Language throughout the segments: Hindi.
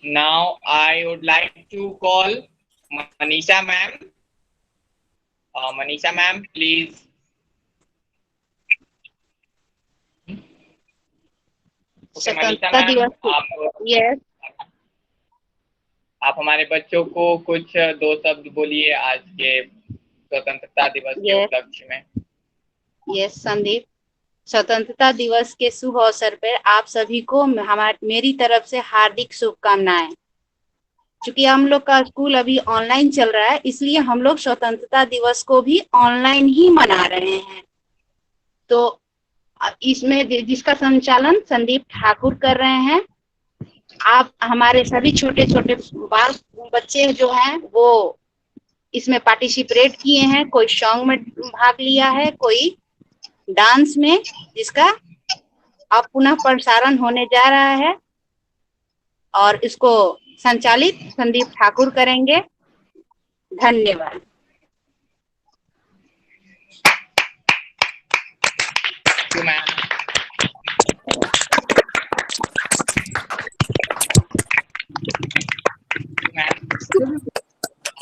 Now I would like to call Manisha ma'am. Manisha ma'am, please. Okay, Manisha स्वतंत्रता ma'am, दिवस। यस आप हमारे बच्चों को कुछ दो शब्द बोलिए आज के स्वतंत्रता दिवस के यस उपलक्ष्य में। यस संदीप, स्वतंत्रता दिवस के शुभ अवसर पर आप सभी को मेरी तरफ से हार्दिक शुभकामनाएं। क्योंकि हम लोग का स्कूल अभी ऑनलाइन चल रहा है, इसलिए हम लोग स्वतंत्रता दिवस को भी ऑनलाइन ही मना रहे हैं। तो इसमें जिसका संचालन संदीप ठाकुर कर रहे हैं। आप हमारे सभी छोटे छोटे बाल बच्चे जो हैं वो इसमें पार्टिसिपेट किए हैं। कोई सॉन्ग में भाग लिया है, कोई डांस में, जिसका अब पुनः प्रसारण होने जा रहा है और इसको संचालित संदीप ठाकुर करेंगे। धन्यवाद।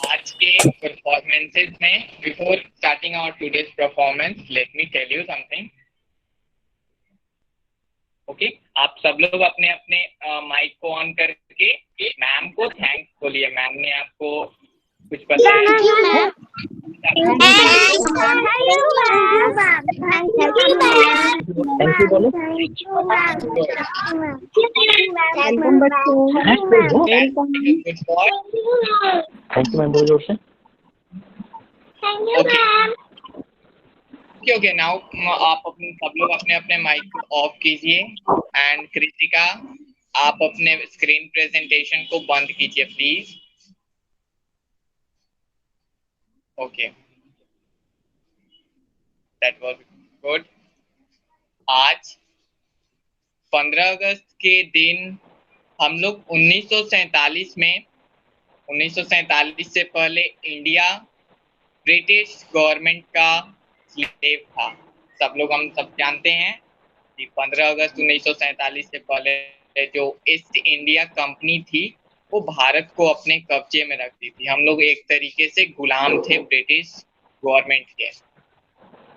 आज के परफॉर्मेंसेस में, before starting our today's performance, let me tell you something. Okay, आप सब लोग अपने अपने माइक को ऑन करके मैम को थैंक्स बोलिए। मैम ने आपको कुछ बताया। ओके, नाउ आप सब लोग अपने अपने माइक को ऑफ कीजिए एंड कृतिका आप अपने स्क्रीन प्रेजेंटेशन को बंद कीजिए please. Okay, that was good. आज 15 अगस्त के दिन हम लोग 1947 में, 1947 से पहले इंडिया ब्रिटिश गवर्नमेंट का स्लेव था। हम सब जानते हैं कि 15 अगस्त 1947 से पहले जो ईस्ट इंडिया कंपनी थी वो भारत को अपने कब्जे में रखती थी। हम लोग एक तरीके से गुलाम थे ब्रिटिश गवर्नमेंट के।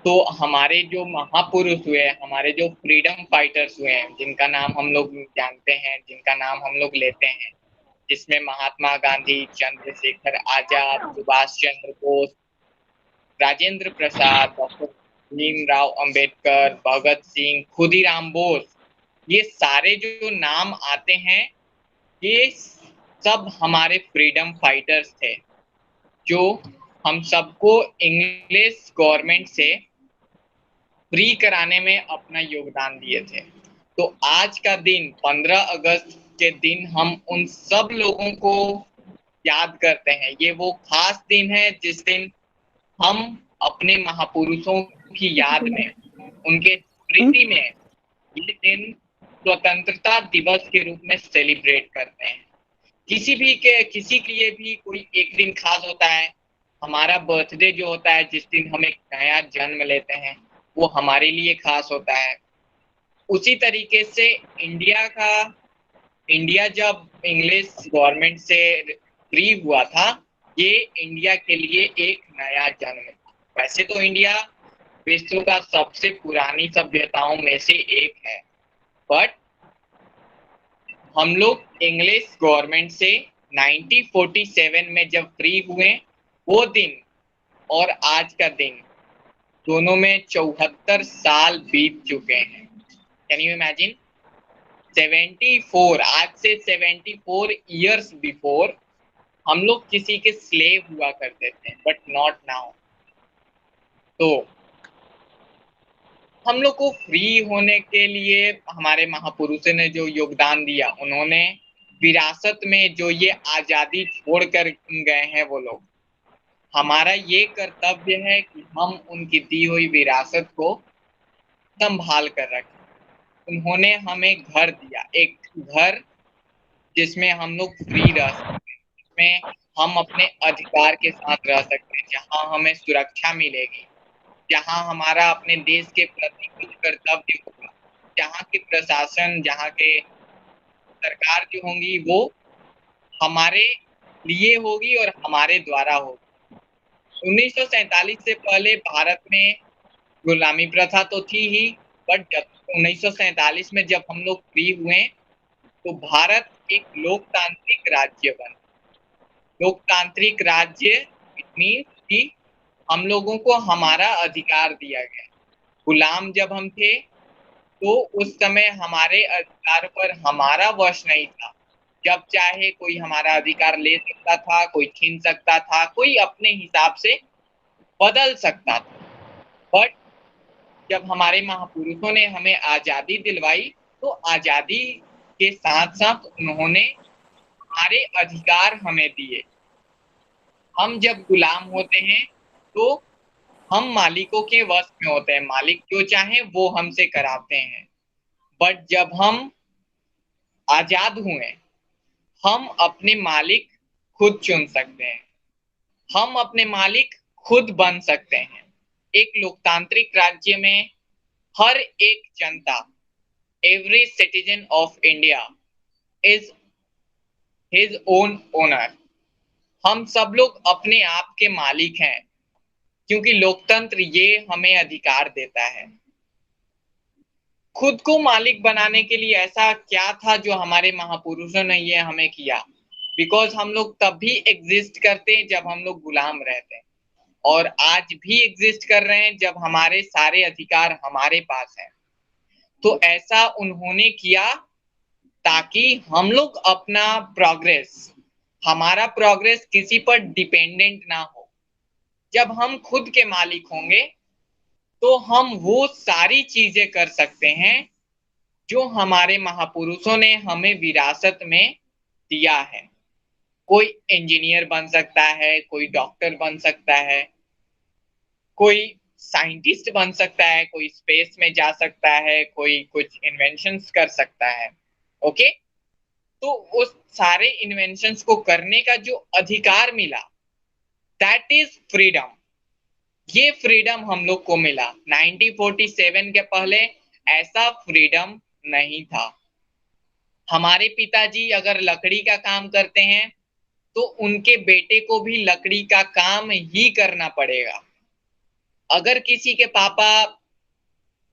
तो हमारे जो महापुरुष हुए, हमारे जो फ्रीडम फाइटर्स हुए हैं, जिनका नाम हम लोग जानते हैं, जिनका नाम हम लोग लेते हैं, जिसमें महात्मा गांधी, चंद्रशेखर आजाद, सुभाष चंद्र बोस, राजेंद्र प्रसाद, डॉक्टर भीमराव अंबेडकर, भगत सिंह, खुदीराम बोस, ये सारे जो नाम आते हैं ये सब हमारे फ्रीडम फाइटर्स थे जो हम सबको इंग्लिश गवर्नमेंट से फ्री कराने में अपना योगदान दिए थे। तो आज का दिन 15 अगस्त के दिन हम उन सब लोगों को याद करते हैं। ये वो खास दिन है जिस दिन हम अपने महापुरुषों की याद में, उनके स्मृति में ये दिन स्वतंत्रता दिवस के रूप में सेलिब्रेट करते हैं। किसी के लिए भी कोई एक दिन खास होता है। हमारा बर्थडे जो होता है, जिस दिन हम एक नया जन्म लेते हैं, वो हमारे लिए खास होता है। उसी तरीके से इंडिया जब इंग्लिश गवर्नमेंट से फ्री हुआ था, ये इंडिया के लिए एक नया जन्म था। वैसे तो इंडिया विश्व का सबसे पुरानी सभ्यताओं में से एक है, बट हम लोग इंग्लिश गवर्नमेंट से 1947 में जब फ्री हुए, वो दिन और आज का दिन दोनों में 74 साल बीत चुके हैं। Can you imagine? 74, आज से 74 इयर्स बिफोर हम लोग किसी के स्लेव हुआ करते थे, बट नॉट नाउ। तो हम लोग को फ्री होने के लिए हमारे महापुरुषों ने जो योगदान दिया, उन्होंने विरासत में जो ये आजादी छोड़ कर गए हैं वो लोग, हमारा ये कर्तव्य है कि हम उनकी दी हुई विरासत को संभाल कर रखें। उन्होंने हमें घर दिया, एक घर जिसमें हम लोग फ्री रह सकते हैं, जिसमें हम अपने अधिकार के साथ रह सकते हैं, जहाँ हमें सुरक्षा मिलेगी, जहाँ हमारा अपने देश के प्रति कुछ कर्तव्य होगा, जहाँ के प्रशासन, जहाँ के सरकार जो होंगी वो हमारे लिए होगी और हमारे द्वारा होगी। 1947 से पहले भारत में गुलामी प्रथा तो थी ही, बट 1947 में जब हम लोग फ्री हुए तो भारत एक लोकतांत्रिक राज्य बना। लोकतांत्रिक राज्य इट मीन्स कि हम लोगों को हमारा अधिकार दिया गया। गुलाम जब हम थे तो उस समय हमारे अधिकार पर हमारा वश नहीं था। जब चाहे कोई हमारा अधिकार ले सकता था, कोई छीन सकता था, कोई अपने हिसाब से बदल सकता था। बट जब हमारे महापुरुषों ने हमें आजादी दिलवाई तो आजादी के साथ साथ उन्होंने हमारे अधिकार हमें दिए। हम जब गुलाम होते हैं तो हम मालिकों के वश में होते हैं, मालिक जो चाहे वो हमसे कराते हैं। बट जब हम आजाद हुए, हम अपने मालिक खुद चुन सकते हैं, हम अपने मालिक खुद बन सकते हैं। एक लोकतांत्रिक राज्य में हर एक जनता, every citizen of India is his own owner. हम सब लोग अपने आप के मालिक हैं, क्योंकि लोकतंत्र ये हमें अधिकार देता है। खुद को मालिक बनाने के लिए ऐसा क्या था जो हमारे महापुरुषों ने ये हमें किया? बिकॉज हम लोग तब भी एग्जिस्ट करते हैं जब हम लोग गुलाम रहते हैं, और आज भी एग्जिस्ट कर रहे हैं जब हमारे सारे अधिकार हमारे पास हैं। तो ऐसा उन्होंने किया ताकि हम लोग अपना प्रोग्रेस, हमारा प्रोग्रेस किसी पर डिपेंडेंट ना हो। जब हम खुद के मालिक होंगे तो हम वो सारी चीजें कर सकते हैं जो हमारे महापुरुषों ने हमें विरासत में दिया है। कोई इंजीनियर बन सकता है, कोई डॉक्टर बन सकता है, कोई साइंटिस्ट बन सकता है, कोई स्पेस में जा सकता है, कोई कुछ इन्वेंशंस कर सकता है। ओके, तो उस सारे इन्वेंशंस को करने का जो अधिकार मिला, दैट इज फ्रीडम। ये फ्रीडम हम लोग को मिला। 1947 के पहले ऐसा फ्रीडम नहीं था। हमारे पिताजी अगर लकड़ी का काम करते हैं तो उनके बेटे को भी लकड़ी का काम ही करना पड़ेगा। अगर किसी के पापा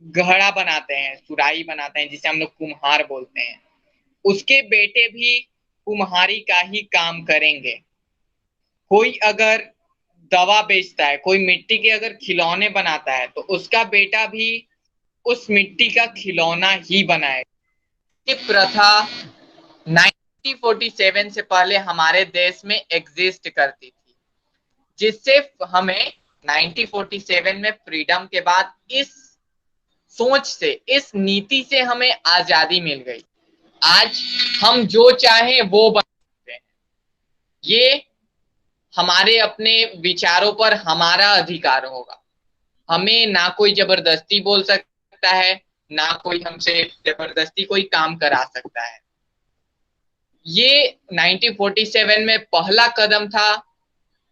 घड़ा बनाते हैं, सुराही बनाते हैं, जिसे हम लोग कुम्हार बोलते हैं, उसके बेटे भी कुम्हारी का ही काम करेंगे। कोई अगर दवा बेचता है, कोई मिट्टी के अगर खिलौने बनाता है, तो उसका बेटा भी उस मिट्टी का खिलौना ही बनाएगा। ये प्रथा 1947 से पहले हमारे देश में एग्जिस्ट करती थी, जिससे हमें 1947 में फ्रीडम के बाद इस सोच से, इस नीति से हमें आजादी मिल गई। आज हम जो चाहें वो बन सकते हैं। ये हमारे अपने विचारों पर हमारा अधिकार होगा। हमें ना कोई जबरदस्ती बोल सकता है, ना कोई हमसे जबरदस्ती कोई काम करा सकता है। ये 1947 में पहला कदम था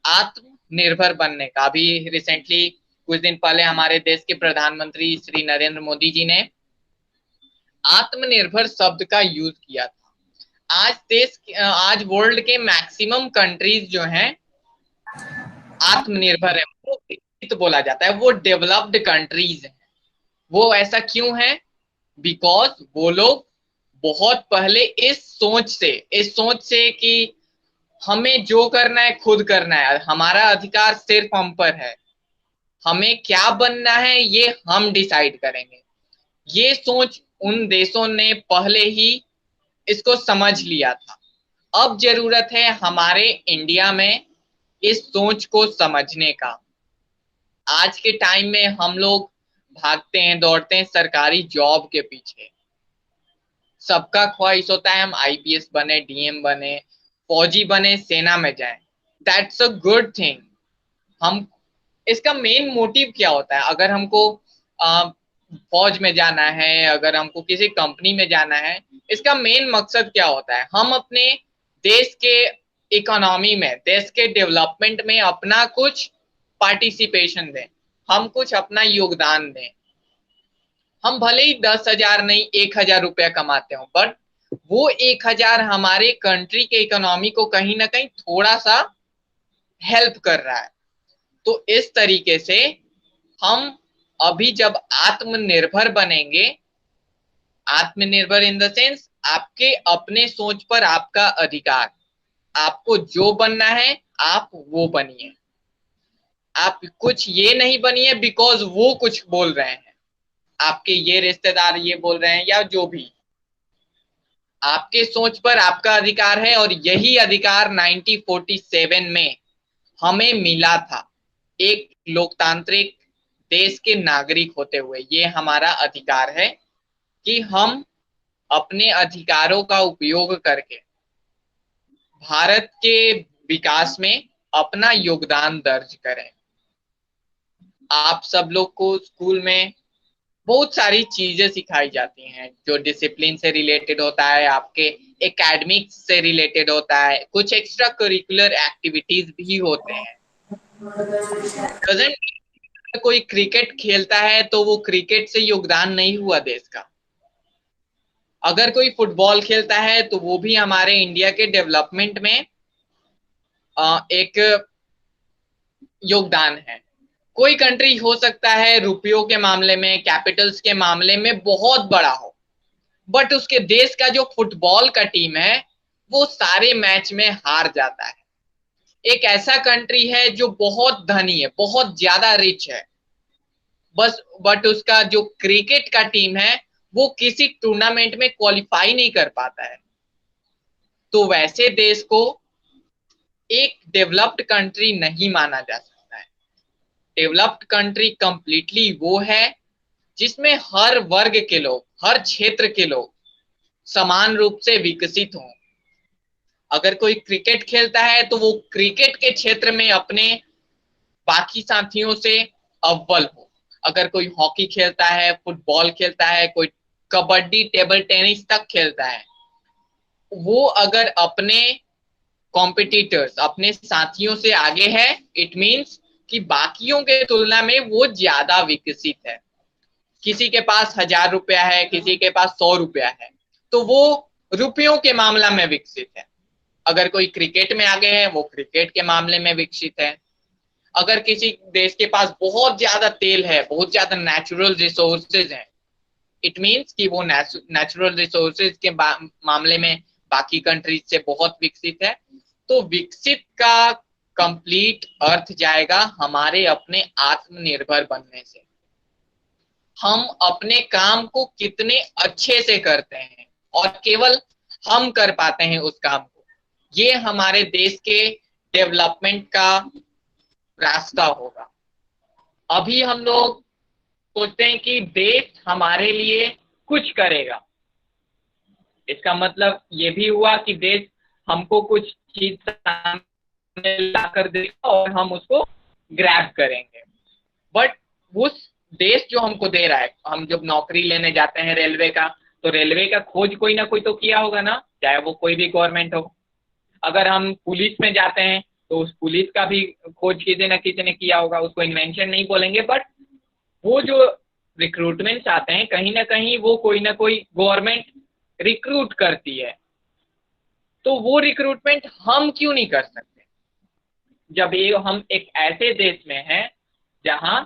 आत्मनिर्भर बनने का। अभी रिसेंटली कुछ दिन पहले हमारे देश के प्रधानमंत्री श्री नरेंद्र मोदी जी ने आत्मनिर्भर शब्द का यूज किया था। आज वर्ल्ड के मैक्सिमम कंट्रीज जो हैं आत्मनिर्भर है, वो विकसित बोला जाता है, वो डेवलप्ड कंट्रीज है। वो ऐसा क्यों है? बिकॉज वो लोग बहुत पहले इस सोच से कि हमें जो करना है खुद करना है, हमारा अधिकार सिर्फ हम पर है, हमें क्या बनना है ये हम डिसाइड करेंगे। ये सोच उन देशों ने पहले ही इसको समझ लिया था। अब जरूरत है हमारे इंडिया में इस सोच को समझने का। आज के टाइम में हम लोग भागते हैं, दौड़ते हैं सरकारी जॉब के पीछे। सबका ख्वाहिश होता है हम आईपीएस बने, डीएम बने, फौजी बने, सेना में जाएं। That's a good thing. हम इसका मेन मोटिव क्या होता है? अगर हमको फौज में जाना है, अगर हमको किसी कंपनी में जाना है, इसका मेन मकसद क्या होता है? हम अपने देश के इकोनॉमी में, देश के डेवलपमेंट में अपना कुछ पार्टिसिपेशन दें, हम कुछ अपना योगदान दें। हम भले ही 10,000 नहीं 1,000 रुपया कमाते हो, बट वो 1,000 हमारे कंट्री के इकोनॉमी को कहीं ना कहीं थोड़ा सा हेल्प कर रहा है। तो इस तरीके से हम अभी जब आत्मनिर्भर बनेंगे, आत्मनिर्भर इन द सेंस आपके अपने सोच पर आपका अधिकार, आपको जो बनना है आप वो बनिए। आप कुछ ये नहीं बनिए बिकॉज वो कुछ बोल रहे हैं, आपके ये रिश्तेदार ये बोल रहे हैं या जो भी। आपके सोच पर आपका अधिकार है और यही अधिकार 1947 में हमें मिला था एक लोकतांत्रिक देश के नागरिक होते हुए। ये हमारा अधिकार है कि हम अपने अधिकारों का उपयोग करके भारत के विकास में अपना योगदान दर्ज करें। आप सब लोग को स्कूल में बहुत सारी चीजें सिखाई जाती हैं जो डिसिप्लिन से रिलेटेड होता है, आपके एकेडमिक्स से रिलेटेड होता है, कुछ एक्स्ट्रा करिकुलर एक्टिविटीज भी होते हैं। डजंट कोई क्रिकेट खेलता है तो वो क्रिकेट से योगदान नहीं हुआ देश का। अगर कोई फुटबॉल खेलता है तो वो भी हमारे इंडिया के डेवलपमेंट में एक योगदान है। कोई कंट्री हो सकता है रुपयों के मामले में, कैपिटल्स के मामले में बहुत बड़ा हो, बट उसके देश का जो फुटबॉल का टीम है वो सारे मैच में हार जाता है। एक ऐसा कंट्री है जो बहुत धनी है, बहुत ज्यादा रिच है, बस बट उसका जो क्रिकेट का टीम है वो किसी टूर्नामेंट में क्वालिफाई नहीं कर पाता है। तो वैसे देश को एक डेवलप्ड कंट्री नहीं माना जा सकता है। डेवलप्ड कंट्री कंप्लीटली वो है जिसमें हर वर्ग के लोग, हर क्षेत्र के लोग समान रूप से विकसित हों। अगर कोई क्रिकेट खेलता है तो वो क्रिकेट के क्षेत्र में अपने बाकी साथियों से अव्वल हो। अगर कोई हॉकी खेलता है, फुटबॉल खेलता है, कोई कबड्डी, टेबल टेनिस तक खेलता है, वो अगर अपने कॉम्पिटिटर्स, अपने साथियों से आगे है, इट मीन्स कि बाकियों के तुलना में वो ज्यादा विकसित है। किसी के पास 1,000 रुपया है, किसी के पास 100 रुपया है, तो वो रुपयों के मामला में विकसित है। अगर कोई क्रिकेट में आगे है वो क्रिकेट के मामले में विकसित है। अगर किसी देश के पास बहुत ज्यादा तेल है, बहुत ज्यादा नेचुरल रिसोर्सेज है, इट मीन्स कि वो नेचुरल रिसोर्सेज के मामले में बाकी कंट्रीज से बहुत विकसित है। तो विकसित का कंप्लीट अर्थ जाएगा हमारे अपने आत्मनिर्भर बनने से। हम अपने काम को कितने अच्छे से करते हैं और केवल हम कर पाते हैं उस काम को, ये हमारे देश के डेवलपमेंट का रास्ता होगा। अभी हम लोग सोचते हैं कि देश हमारे लिए कुछ करेगा, इसका मतलब ये भी हुआ कि देश हमको कुछ चीज सामने ला कर देगा और हम उसको ग्रैब करेंगे। बट उस देश जो हमको दे रहा है, हम जब नौकरी लेने जाते हैं रेलवे का, तो रेलवे का खोज कोई ना कोई तो किया होगा ना, चाहे वो कोई भी गवर्नमेंट हो। अगर हम पुलिस में जाते हैं तो उस पुलिस का भी खोज किसी न किसी ने किया होगा, उसको इन्वेंशन नहीं बोलेंगे, बट वो जो रिक्रूटमेंट्स आते हैं कहीं ना कहीं वो कोई ना कोई गवर्नमेंट रिक्रूट करती है। तो वो रिक्रूटमेंट हम क्यों नहीं कर सकते, जब ये हम एक ऐसे देश में हैं जहां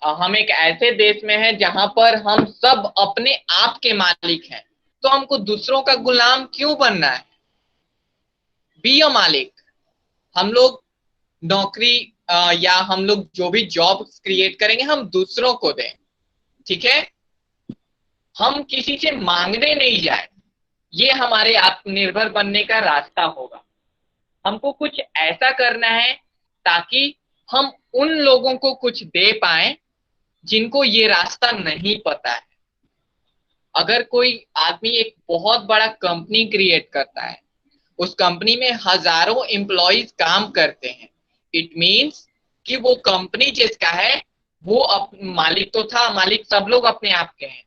हम एक ऐसे देश में हैं जहां पर हम सब अपने आप के मालिक हैं, तो हमको दूसरों का गुलाम क्यों बनना है। बी अ मालिक। हम लोग नौकरी या हम लोग जो भी जॉब क्रिएट करेंगे हम दूसरों को दें, ठीक है, हम किसी से मांगने नहीं जाए। ये हमारे आत्मनिर्भर बनने का रास्ता होगा। हमको कुछ ऐसा करना है ताकि हम उन लोगों को कुछ दे पाए जिनको ये रास्ता नहीं पता है। अगर कोई आदमी एक बहुत बड़ा कंपनी क्रिएट करता है, उस कंपनी में हजारों एम्प्लॉइज काम करते हैं, इट मीन्स कि वो कंपनी जिसका है वो मालिक तो था, मालिक सब लोग अपने आप के हैं,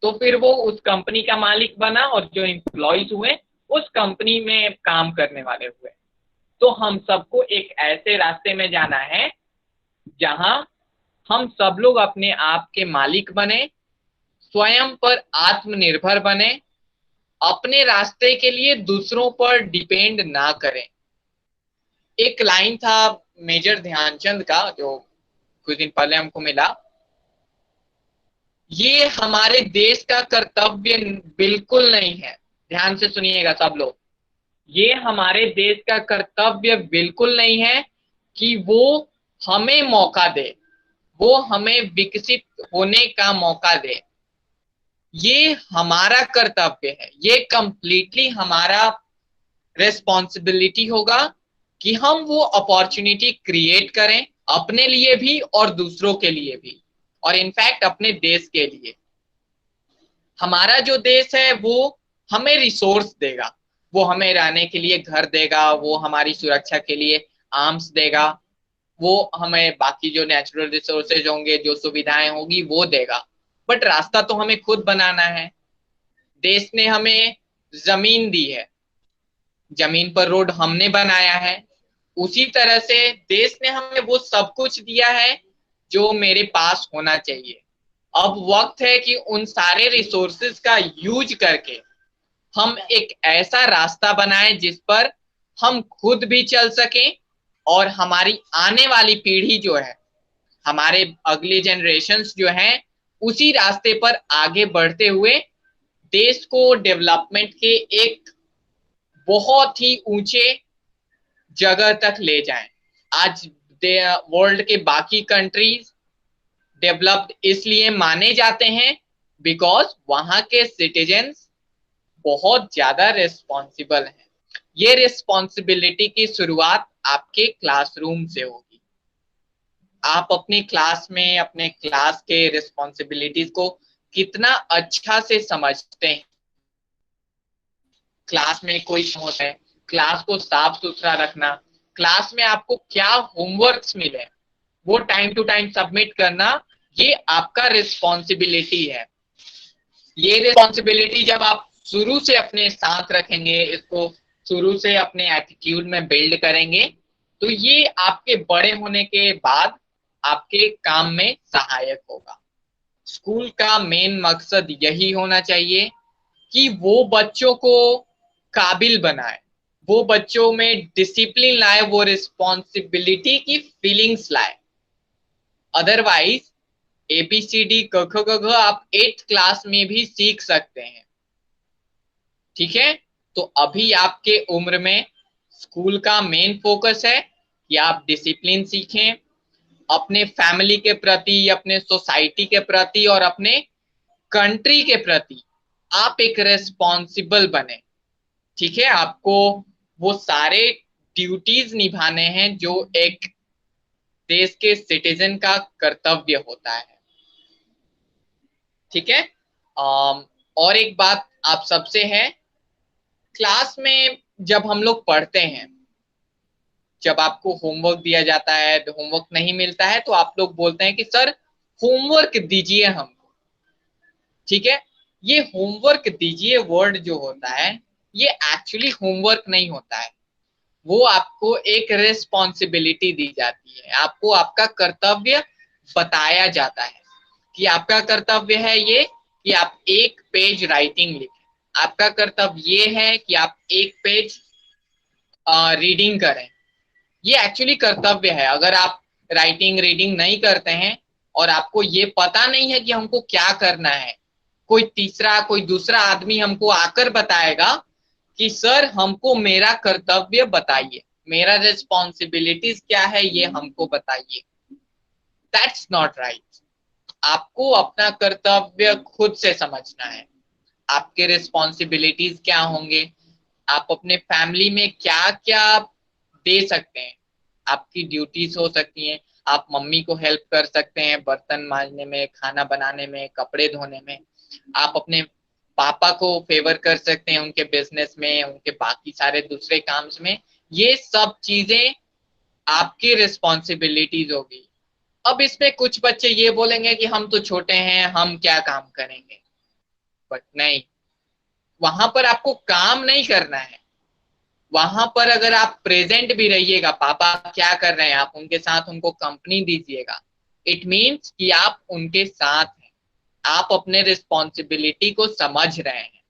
तो फिर वो उस कंपनी का मालिक बना और जो एम्प्लॉइज हुए उस कंपनी में काम करने वाले हुए। तो हम सबको एक ऐसे रास्ते में जाना है जहां हम सब लोग अपने आप के मालिक बने, स्वयं पर आत्मनिर्भर बने, अपने रास्ते के लिए दूसरों पर डिपेंड ना करें। एक लाइन था मेजर ध्यानचंद का जो कुछ दिन पहले हमको मिला, ये हमारे देश का कर्तव्य बिल्कुल नहीं है, ध्यान से सुनिएगा सब लोग, ये हमारे देश का कर्तव्य बिल्कुल नहीं है कि वो हमें मौका दे, वो हमें विकसित होने का मौका दे। ये हमारा कर्तव्य है, ये कंप्लीटली हमारा रिस्पॉन्सिबिलिटी होगा कि हम वो अपॉर्चुनिटी क्रिएट करें अपने लिए भी और दूसरों के लिए भी, और इनफैक्ट अपने देश के लिए। हमारा जो देश है वो हमें रिसोर्स देगा, वो हमें रहने के लिए घर देगा, वो हमारी सुरक्षा के लिए आर्म्स देगा, वो हमें बाकी जो नेचुरल रिसोर्सेज होंगे, जो सुविधाएं होगी वो देगा, बट रास्ता तो हमें खुद बनाना है। देश ने हमें जमीन दी है, जमीन पर रोड हमने बनाया है, उसी तरह से देश ने हमें वो सब कुछ दिया है जो मेरे पास होना चाहिए। अब वक्त है कि उन सारे रिसोर्सेज का यूज करके हम एक ऐसा रास्ता बनाएं जिस पर हम खुद भी चल सकें और हमारी आने वाली पीढ़ी जो है, हमारे अगले जनरेशन्स जो हैं, उसी रास्ते पर आगे बढ़ते हुए देश को डेवलपमेंट के एक बहुत ही ऊंचे जगह तक ले जाएं। आज वर्ल्ड के बाकी कंट्रीज डेवलप्ड इसलिए माने जाते हैं बिकॉज वहां के सिटीजन्स बहुत ज्यादा रिस्पॉन्सिबल हैं। ये रिस्पॉन्सिबिलिटी की शुरुआत आपके क्लासरूम से होगी। आप अपनी क्लास में अपने क्लास के रिस्पॉन्सिबिलिटीज को कितना अच्छा से समझते हैं। क्लास में कोई होता है, क्लास को साफ सुथरा रखना, क्लास में आपको क्या होमवर्क्स मिले वो टाइम टू टाइम सबमिट करना, ये आपका रिस्पॉन्सिबिलिटी है। ये रिस्पॉन्सिबिलिटी जब आप शुरू से अपने साथ रखेंगे, इसको शुरू से अपने एटीट्यूड में बिल्ड करेंगे, तो ये आपके बड़े होने के बाद आपके काम में सहायक होगा। स्कूल का मेन मकसद यही होना चाहिए कि वो बच्चों को काबिल बनाए, वो बच्चों में डिसिप्लिन लाए, वो रिस्पॉन्सिबिलिटी की फीलिंग्स लाए। अदरवाइज ABCD क ख ग घ आप 8th क्लास में भी सीख सकते हैं, ठीक है। तो अभी आपके उम्र में स्कूल का मेन फोकस है कि आप डिसिप्लिन सीखें, अपने फैमिली के प्रति, अपने सोसाइटी के प्रति और अपने कंट्री के प्रति आप एक रिस्पॉन्सिबल बने, ठीक है। आपको वो सारे ड्यूटीज निभाने हैं जो एक देश के सिटीजन का कर्तव्य होता है, ठीक है। और एक बात आप सबसे है, क्लास में जब हम लोग पढ़ते हैं, जब आपको होमवर्क दिया जाता है, होमवर्क नहीं मिलता है तो आप लोग बोलते हैं कि सर होमवर्क दीजिए हमको, ठीक है। ये होमवर्क दीजिए वर्ड जो होता है, ये एक्चुअली होमवर्क नहीं होता है, वो आपको एक रिस्पॉन्सिबिलिटी दी जाती है, आपको आपका कर्तव्य बताया जाता है कि आपका कर्तव्य है ये कि आप एक पेज राइटिंग लिखें, आपका कर्तव्य ये है कि आप एक पेज रीडिंग करें। ये एक्चुअली कर्तव्य है। अगर आप राइटिंग रीडिंग नहीं करते हैं और आपको ये पता नहीं है कि हमको क्या करना है, कोई तीसरा कोई दूसरा आदमी हमको आकर बताएगा कि सर हमको मेरा कर्तव्य बताइए, मेरा रिस्पॉन्सिबिलिटीज क्या है ये हमको बताइए, दैट्स नॉट राइट। आपको अपना कर्तव्य खुद से समझना है, आपके रिस्पॉन्सिबिलिटीज क्या होंगे, आप अपने फैमिली में क्या क्या दे सकते हैं। आपकी ड्यूटीज हो सकती हैं, आप मम्मी को हेल्प कर सकते हैं बर्तन मांजने में, खाना बनाने में, कपड़े धोने में। आप अपने पापा को फेवर कर सकते हैं उनके बिजनेस में, उनके बाकी सारे दूसरे काम्स में। ये सब चीजें आपकी रिस्पॉन्सिबिलिटीज होगी। अब इसमें कुछ बच्चे ये बोलेंगे कि हम तो छोटे हैं, हम क्या काम करेंगे, बट नहीं, वहां पर आपको काम नहीं करना है। वहां पर अगर आप प्रेजेंट भी रहिएगा, पापा क्या कर रहे हैं आप उनके साथ उनको कंपनी दीजिएगा, इट मीन्स कि आप उनके साथ हैं, आप अपने रिस्पॉन्सिबिलिटी को समझ रहे हैं।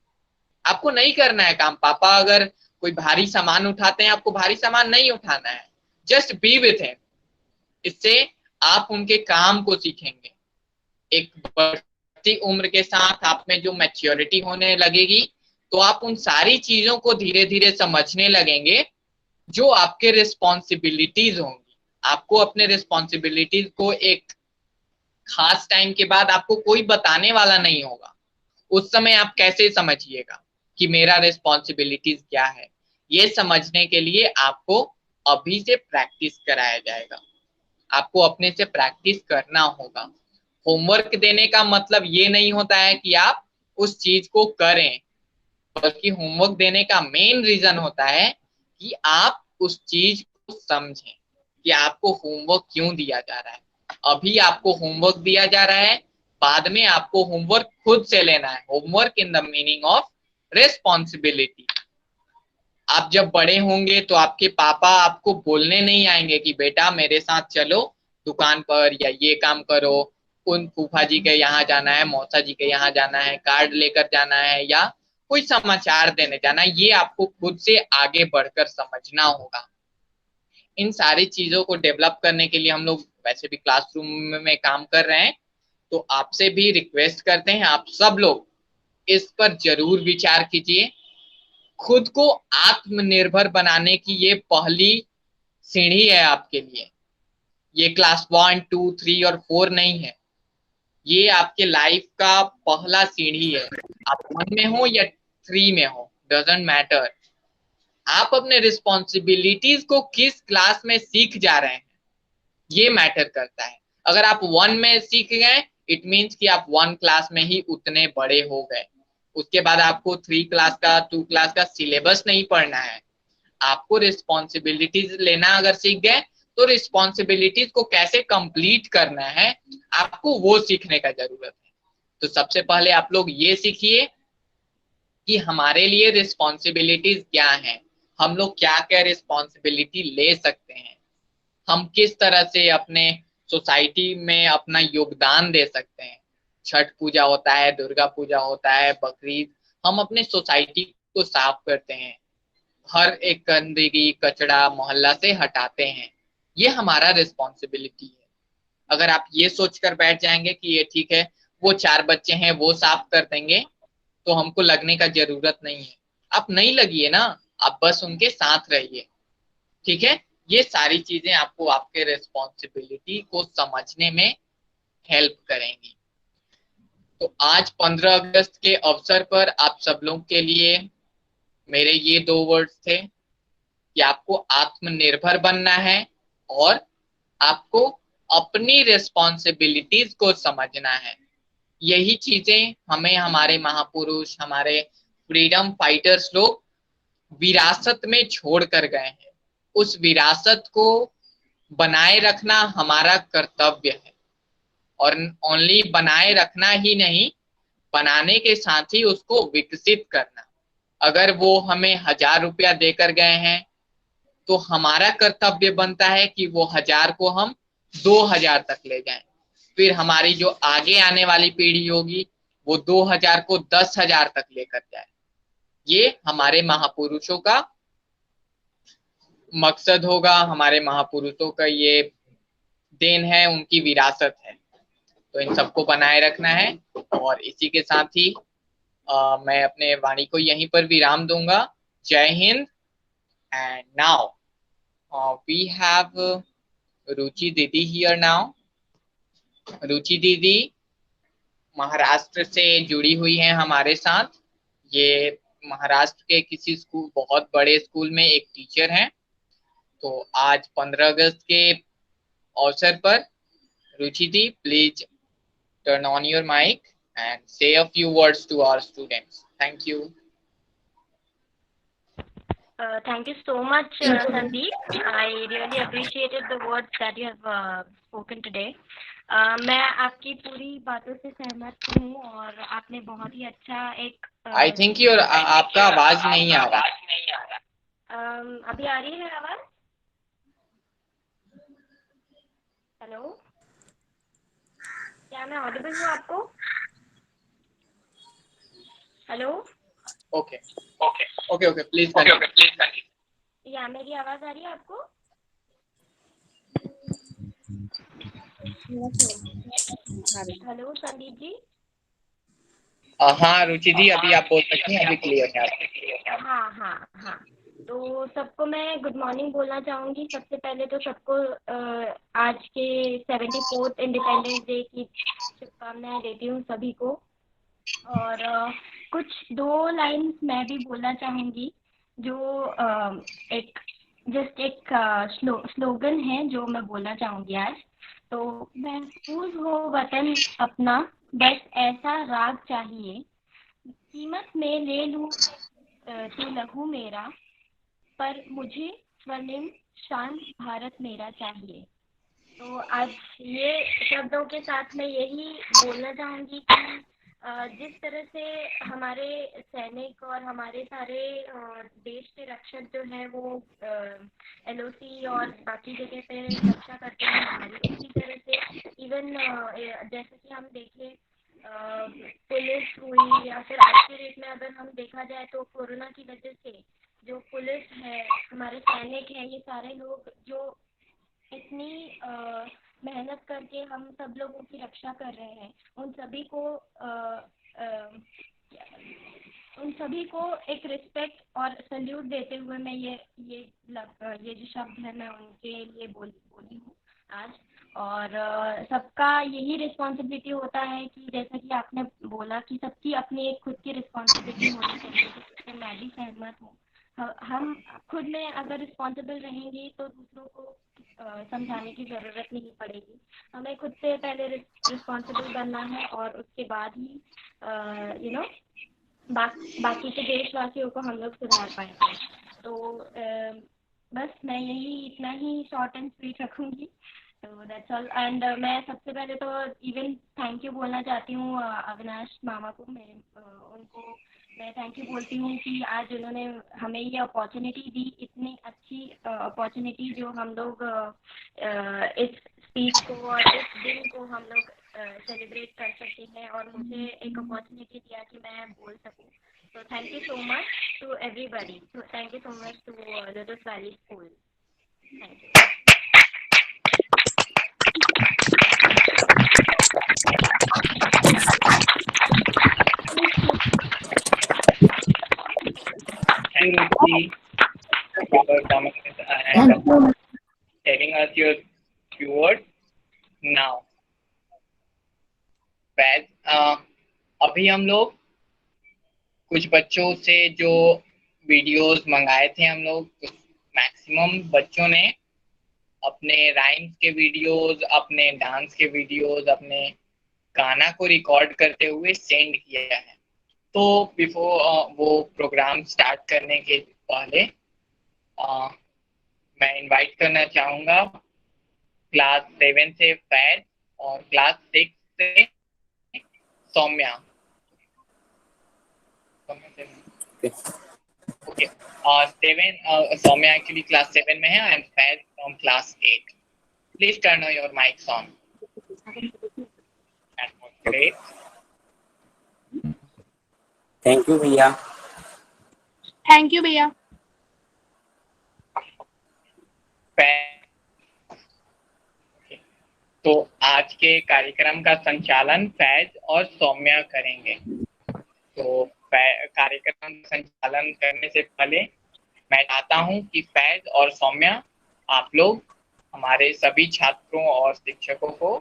आपको नहीं करना है काम। पापा अगर कोई भारी सामान उठाते हैं, आपको भारी सामान नहीं उठाना है। Just be with him. इससे आप उनके काम को सीखेंगे। एक बढ़ती उम्र के साथ आप में जो मैच्योरिटी होने लगेगी, तो आप उन सारी चीजों को धीरे धीरे समझने लगेंगे जो आपके रिस्पॉन्सिबिलिटीज होंगी। आपको अपने रिस्पॉन्सिबिलिटीज को एक खास टाइम के बाद आपको कोई बताने वाला नहीं होगा। उस समय आप कैसे समझिएगा कि मेरा रिस्पॉन्सिबिलिटीज क्या है? ये समझने के लिए आपको अभी से प्रैक्टिस कराया जाएगा। आपको अपने से प्रैक्टिस करना होगा। होमवर्क देने का मतलब ये नहीं होता है कि आप उस चीज को करें, बल्कि होमवर्क देने का मेन रीजन होता है कि आप उस चीज को समझें कि आपको होमवर्क क्यों दिया जा रहा है। अभी आपको होमवर्क दिया जा रहा है, बाद में आपको होमवर्क खुद से लेना है। Homework in the meaning of responsibility. आप जब बड़े होंगे तो आपके पापा आपको बोलने नहीं आएंगे कि बेटा मेरे साथ चलो दुकान पर, या ये काम करो, उन फूफा जी के यहाँ जाना है, मौसा जी के यहाँ जाना है, कार्ड लेकर जाना है, या कोई समाचार देने जाना है। ये आपको खुद से आगे बढ़कर समझना होगा। इन सारी चीजों को डेवलप करने के लिए हम लोग वैसे भी क्लासरूम में काम कर रहे हैं, तो आपसे भी रिक्वेस्ट करते हैं, आप सब लोग इस पर जरूर विचार कीजिए। खुद को आत्मनिर्भर बनाने की ये पहली सीढ़ी है आपके लिए। ये क्लास 1, 2, 3 और 4 नहीं है। ये आपके लाइफ का पहला सीढ़ी है। आप 1 में हो या 3 में हो, डजेंट मैटर। आप अपने रिस्पॉन्सिबिलिटीज को किस क्लास में सीख जा रहे हैं, ये मैटर करता है। अगर आप 1 में सीख गए, इट मीन्स कि आप 1 क्लास में ही उतने बड़े हो गए। उसके बाद आपको 3 क्लास का, 2 क्लास का सिलेबस नहीं पढ़ना है। आपको रिस्पॉन्सिबिलिटीज लेना अगर सीख गए, तो रिस्पॉन्सिबिलिटीज को कैसे कंप्लीट करना है, आपको वो सीखने का जरूरत है। तो सबसे पहले आप लोग ये सीखिए कि हमारे लिए रिस्पॉन्सिबिलिटीज क्या है, हम लोग क्या क्या रिस्पॉन्सिबिलिटी ले सकते हैं, हम किस तरह से अपने सोसाइटी में अपना योगदान दे सकते हैं। छठ पूजा होता है, दुर्गा पूजा होता है, बकरीद, हम अपने सोसाइटी को साफ करते हैं, हर एक गंदगी कचरा मोहल्ला से हटाते हैं। ये हमारा रिस्पॉन्सिबिलिटी है। अगर आप ये सोचकर बैठ जाएंगे कि ये ठीक है, वो 4 बच्चे हैं वो साफ कर देंगे, तो हमको लगने का जरूरत नहीं है। आप नहीं लगिए ना, आप बस उनके साथ रहिए। ठीक है? ये सारी चीजें आपको आपके रिस्पॉन्सिबिलिटी को समझने में हेल्प करेंगी। तो आज 15 अगस्त के अवसर पर आप सब लोग के लिए मेरे ये 2 वर्ड्स थे कि आपको आत्मनिर्भर बनना है और आपको अपनी रिस्पॉन्सिबिलिटीज को समझना है। यही चीजें हमें हमारे महापुरुष, हमारे फ्रीडम फाइटर्स लोग विरासत में छोड़ कर गए हैं। उस विरासत को बनाए रखना हमारा कर्तव्य है। और ओनली बनाए रखना ही नहीं, बनाने के साथ ही उसको विकसित करना। अगर वो हमें 1000 रुपया देकर गए हैं, तो हमारा कर्तव्य बनता है कि वो 1000 को हम 2000 तक ले जाएं। फिर हमारी जो आगे आने वाली पीढ़ी होगी, वो 2000 को 10,000 तक लेकर जाए। ये हमारे महापुरुषों का मकसद होगा, हमारे महापुरुषों का ये देन है, उनकी विरासत है। तो इन सबको बनाए रखना है। और इसी के साथ ही मैं अपने वाणी को यहीं पर विराम दूंगा। जय Hind. And now we have Ruchi didi here now. रुचि दीदी महाराष्ट्र से जुड़ी हुई हैं हमारे साथ। ये महाराष्ट्र के किसी स्कूल, बहुत बड़े स्कूल में एक टीचर हैं। तो आज 15 अगस्त के अवसर पर रुचि दी, please turn on your mic and say a few words to our students. Thank you. Thank you so much, Sandeep. I really appreciated the words that you have spoken today. मैं आपकी पूरी बातों से सहमत हूँ और आपने बहुत ही अच्छा एक I think your आपका आवाज नहीं आ रहा। अभी आ रही है आवाज? हेलो, क्या मैं ऑडिबल हूँ आपको? Hello. Okay okay okay okay please continue. या मेरी आवाज आ रही है आपको? हेलो संदीप जी। हाँ रुचि जी, अभी आप बोल सकते हैं, अभी क्लियर है आप। हाँ हाँ हाँ। तो सबको मैं गुड मॉर्निंग बोलना चाहूँगी। सबसे पहले तो सबको आज के 74th इंडिपेंडेंस डे की शुभकामनाएं देती हूँ सभी को। और कुछ 2 लाइन मैं भी बोलना चाहूँगी जो एक जस्ट एक स्लोगन है जो मैं बोलना चाहूँगी आज। तो महफूज हो वतन अपना, बस ऐसा राग चाहिए, कीमत में ले लूँ तू लहू मेरा, पर मुझे स्वर्णिम शांत भारत मेरा चाहिए। तो आज ये शब्दों के साथ मैं यही बोलना चाहूँगी कि जिस तरह से हमारे सैनिक और हमारे सारे देश के रक्षक जो हैं वो LOC और बाकी जगह पे रक्षा करते हैं हमारी, उसी तरह से इवन जैसे कि हम देखें पुलिस हुई या फिर आज के डेट में अगर हम देखा जाए तो कोरोना की वजह से जो पुलिस है, हमारे सैनिक हैं, ये सारे लोग जो इतनी मेहनत करके हम सब लोगों की रक्षा कर रहे हैं, उन सभी को एक रिस्पेक्ट और सल्यूट देते हुए मैं ये जो शब्द है मैं उनके लिए बोली हूँ आज। और सबका यही रिस्पॉन्सिबिलिटी होता है कि जैसा कि आपने बोला कि सबकी अपनी एक खुद की रिस्पॉन्सिबिलिटी होनी चाहिए, जिससे मैं भी सहमत हूँ। हम खुद में अगर रिस्पॉन्सिबल रहेंगे तो दूसरों को समझाने की ज़रूरत नहीं पड़ेगी। हमें खुद से पहले रिस्पॉन्सिबल बनना है और उसके बाद ही बाकी के देशवासियों को हम लोग सुधार पाएंगे। तो बस मैं यही इतना ही शॉर्ट एंड स्वीट रखूँगी। तो दैट्स ऑल। एंड मैं सबसे पहले तो इवन थैंक यू बोलना चाहती हूँ अविनाश मामा को। उनको मैं थैंक यू बोलती हूँ कि आज उन्होंने हमें ये अपॉर्चुनिटी दी, इतनी अच्छी अपॉर्चुनिटी जो हम लोग इस स्पीच को और इस दिन को हम लोग सेलिब्रेट कर सकते हैं और मुझे एक अपॉर्चुनिटी दिया कि मैं बोल सकूँ। So thank you so much to everybody. So thank you so much to Lotus Valley School. Thank you. Thank you, Ruchi, for coming and telling us your few words. Now, Faiz, अभी हम लोग कुछ बच्चों से जो वीडियोस मंगाए थे, हम लोग मैक्सिमम बच्चों ने अपने राइम्स के वीडियोस, अपने डांस के वीडियोस, अपने गाना को रिकॉर्ड करते हुए सेंड किया है। तो बिफोर वो प्रोग्राम स्टार्ट करने के पहले मैं इनवाइट करना चाहूँगा क्लास 7 से फैज और क्लास 6 से सौम्या। ओके, और सौम्या एक्चुअली क्लास 7 में है and Faiz from class 8। Please turn on your mics on. Great, thank you भैया। थैंक यू भैया। तो आज के कार्यक्रम का संचालन फैज और सौम्या करेंगे। तो कार्यक्रम संचालन करने से पहले मैं चाहता हूं कि फैज और सौम्या आप लोग हमारे सभी छात्रों और शिक्षकों को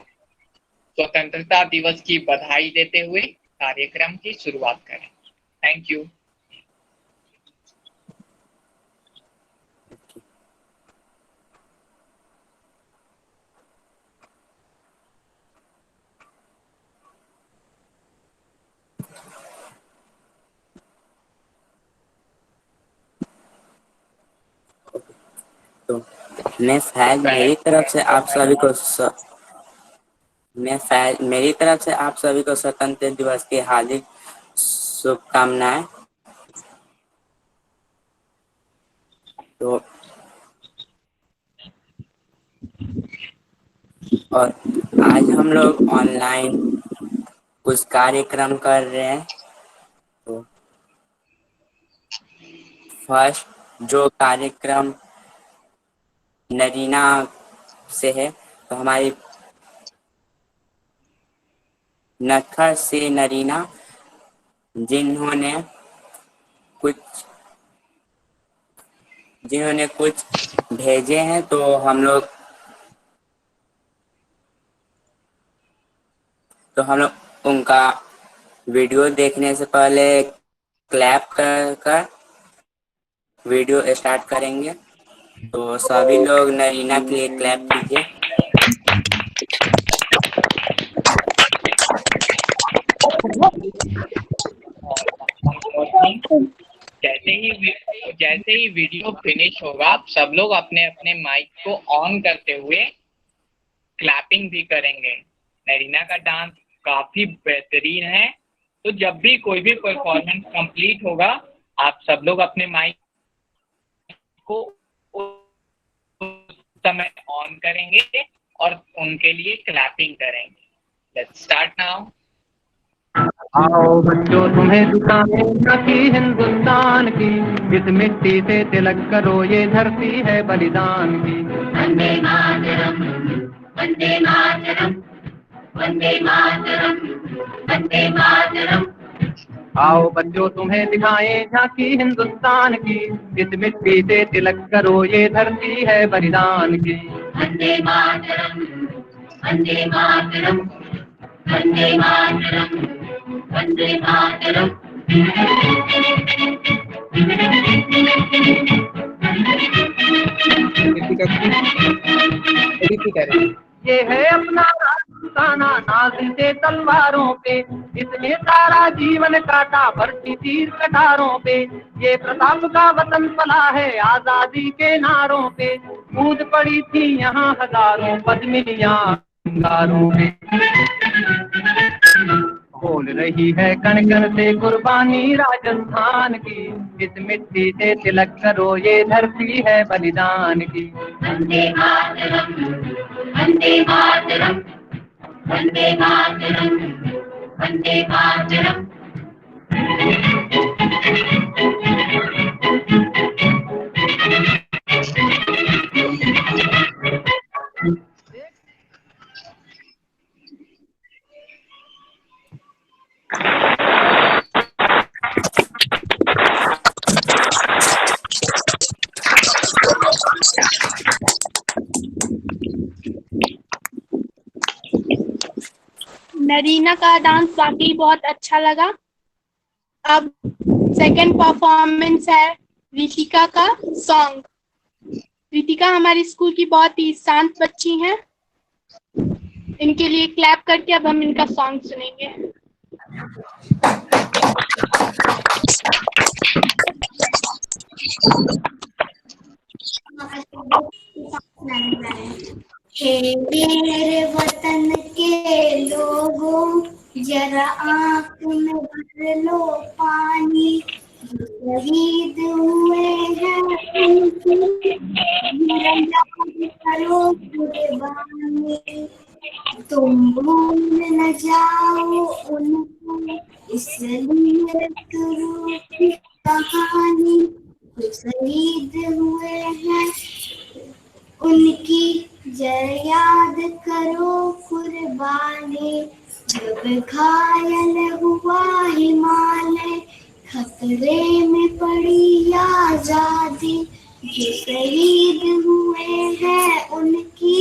स्वतंत्रता दिवस की बधाई देते हुए कार्यक्रम की शुरुआत करें। Thank you. तो मैं फैज मेरी तरफ से आप सभी को स्वतंत्रता दिवस की हार्दिक शुभकामनाएं। तो और आज हम लोग ऑनलाइन कुछ कार्यक्रम कर रहे हैं। तो फर्स्ट जो कार्यक्रम नरीना से है, तो हमारी नटखट से नरीना जिन्होंने कुछ भेजे हैं, तो हम लोग उनका वीडियो देखने से पहले क्लैप कर वीडियो स्टार्ट करेंगे। तो सभी लोग नरीना के लिए क्लैप कीजिए। जैसे ही वीडियो फिनिश होगा, सब लोग अपने अपने माइक को ऑन करते हुए क्लैपिंग भी करेंगे। नरीना का डांस काफी बेहतरीन है, तो जब भी कोई भी परफॉर्मेंस कंप्लीट होगा, आप सब लोग अपने माइक को उस समय ऑन करेंगे और उनके लिए क्लैपिंग करेंगे। Let's start now. आओ बच्चों तुम्हें दिखाएं झांकी हिंदुस्तान की, इस मिट्टी से तिलक करो ये धरती है बलिदान की। वंदे मातरम, वंदे मातरम, वंदे मातरम, वंदे मातरम। आओ बच्चों तुम्हें दिखाएं झांकी हिंदुस्तान की, इस मिट्टी से तिलक करो ये धरती है बलिदान की। वंदे मातरम, वंदे मातरम, वंदे मातरम, वंदे मातरम। ये है अपना राजपूताना नाज से तलवारों पे, इसने सारा जीवन काटा भर्ती तीर कटारों पे। ये प्रताप का वतन पला है आजादी के नारों पे, कूद पड़ी थी यहाँ हजारों पद्मिनियां अंगारों पे। बोल रही है कण कण से कुर्बानी राजस्थान की, इस मिट्टी से तिलक करो ये धरती है बलिदान की। वंदे मातरम, वंदे मातरम, वंदे मातरम, वंदे मातरम। नरीना का डांस वाकई बहुत अच्छा लगा। अब सेकंड परफॉर्मेंस है रितिका का सॉन्ग। रितिका हमारी स्कूल की बहुत ही शांत बच्ची हैं। इनके लिए क्लैप करके अब हम इनका सॉन्ग सुनेंगे। हे मेरे वतन के लोगों, जरा आँख में भर लो पानी, शहीद हुए हैं उनकी करो कुर्बानी। तुम भूल न जाओ उनको, इसलिए करो की कहानी। शहीद हुए हैं उनकी जरा याद करो कुर्बानी। जब घायल हुआ हिमालय, खतरे में पड़ी आजादी। जो शहीद हुए हैं उनकी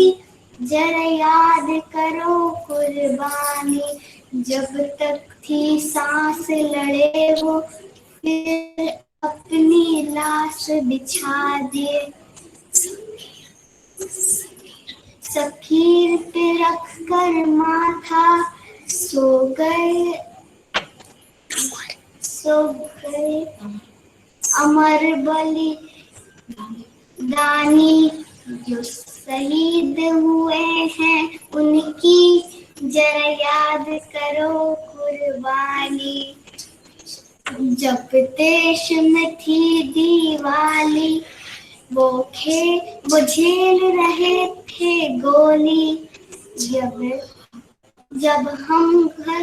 जरा याद करो कुर्बानी। जब तक थी सांस लड़े वो, फिर अपनी लाश बिछा दिए। सखीर पे रख कर माथा सो गए अमर बलि दानी। जो शहीद हुए हैं उनकी जरा याद करो कुर्बानी। जब देश में थी दिवाली, वो झेल रहे थे गोली। जब हम घर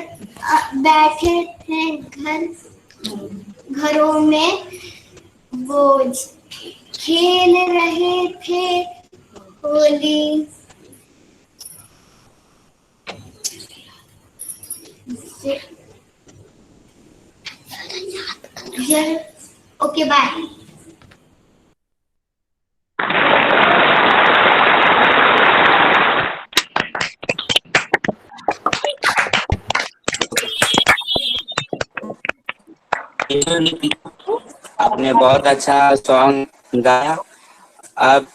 बैठे थे घरों में, वो खेल रहे थे होली। Okay bye. आपने बहुत अच्छा सॉन्ग गाया। अब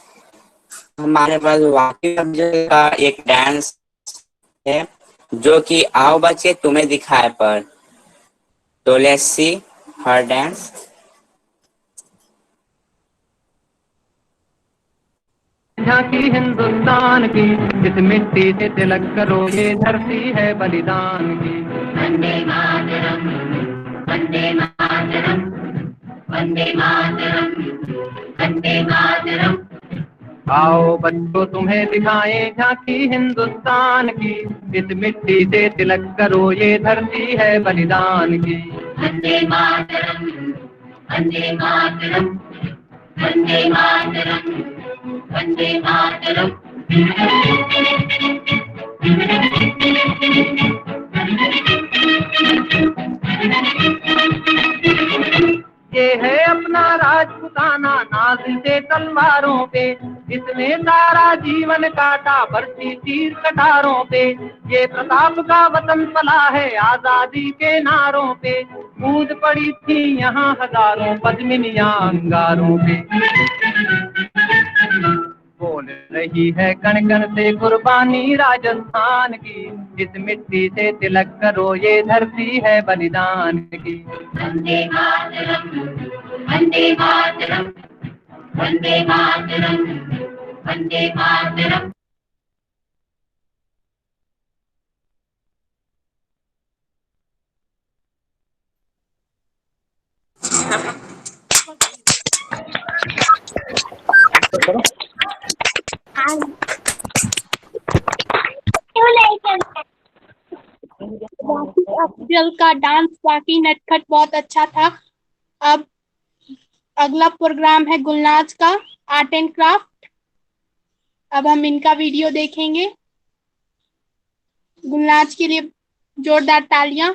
हमारे पास वाकई का एक डांस है जो कि आओ बच्चे तुम्हें दिखाए पर। तो लेट्स सी हर डांस। झांकी हिंदुस्तान की, इस मिट्टी से तिलक करो, ये धरती है बलिदान की। वंदे मातरम, वंदे मातरम, वंदे मातरम, वंदे मातरम। आओ बच्चों तुम्हें दिखाएं झांकी हिंदुस्तान की, इस मिट्टी से तिलक करो, ये धरती है बलिदान की। वंदे मातरम, वंदे मातरम, वंदे मातरम, वंदे मातरम। ये है अपना राजपुताना, नाज से तलवारों पे, इसने सारा जीवन काटा बरसी तीर कटारों पे। ये प्रताप का वतन पला है आजादी के नारों पे, कूद पड़ी थी यहाँ हजारों पद्मिनियां अंगारों पे। बोल रही है कण कण से कुर्बानी राजस्थान की, इस मिट्टी से तिलक करो, ये धरती है बलिदान की। वंदे मातरम, वंदे मातरम, वंदे मातरम, वंदे मातरम। अफजल का डांस बाकी नटखट बहुत अच्छा था। अब अगला प्रोग्राम है गुलनाज का आर्ट एंड क्राफ्ट। अब हम इनका वीडियो देखेंगे। गुलनाज के लिए जोरदार तालियां।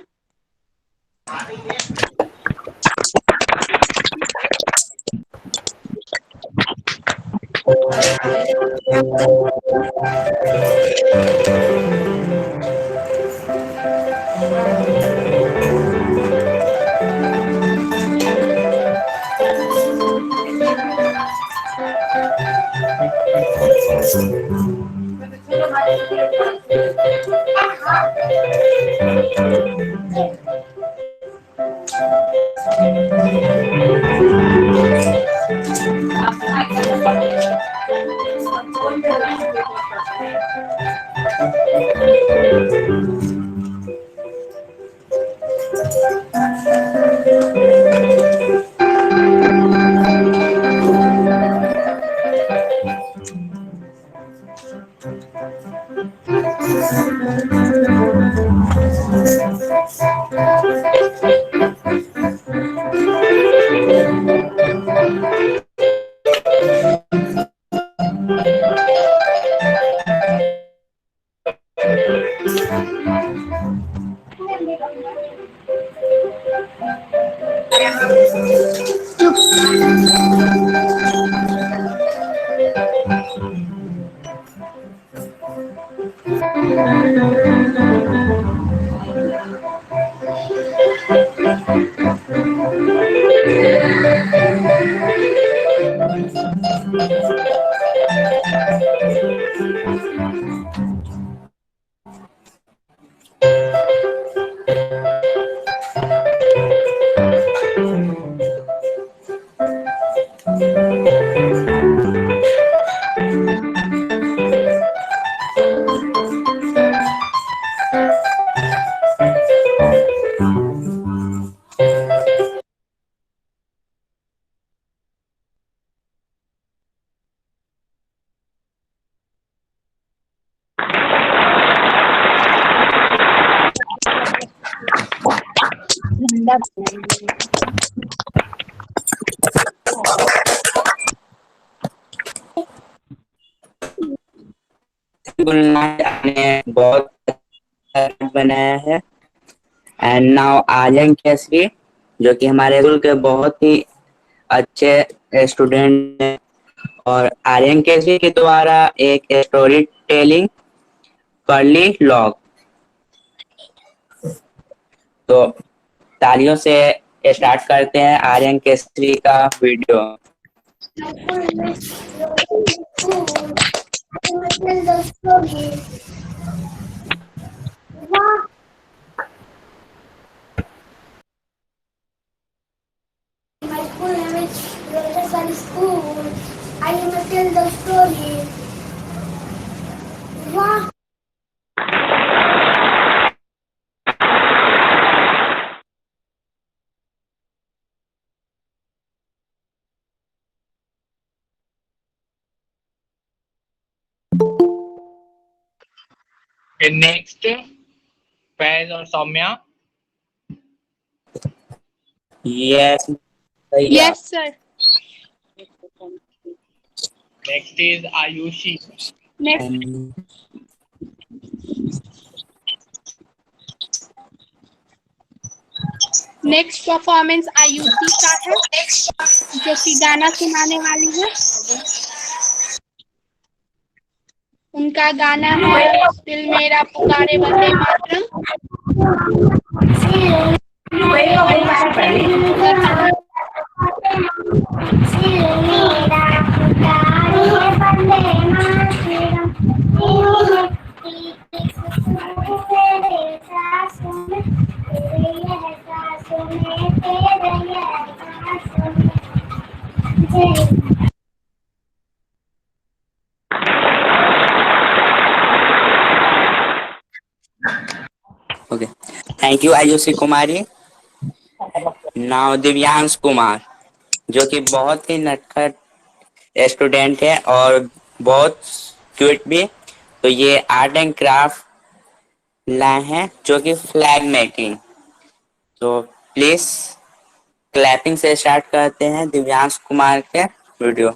आपने बहुत अच्छा बनाया है। एंड नाउ आर्यन केसरी, जो कि हमारे स्कूल के बहुत ही अच्छे स्टूडेंट हैं, और आर्यन केसरी के द्वारा एक स्टोरी टेलिंग कर्ली लॉग। तो तालियों से स्टार्ट करते हैं आर्यन केसरी का video. My school name is Royal School. I will tell the story. Wow. Next Faiz और सौम्या। यस भैया। Yes, sir. Next is Ayushi. Next, next performance Ayushi का है, जो कि गाना सुनाने वाली है। उनका गाना है दिल मेरा पुकारे Vande Mataram. Okay, thank you Ayushi Kumari. Now Divyansh Kumar, जो कि बहुत ही नटखट स्टूडेंट है और बहुत क्यूट भी। तो ये आर्ट एंड क्राफ्ट लाए हैं, जो कि फ्लैग मेकिंग। तो प्लीज क्लैपिंग से स्टार्ट करते हैं दिव्यांश कुमार के वीडियो।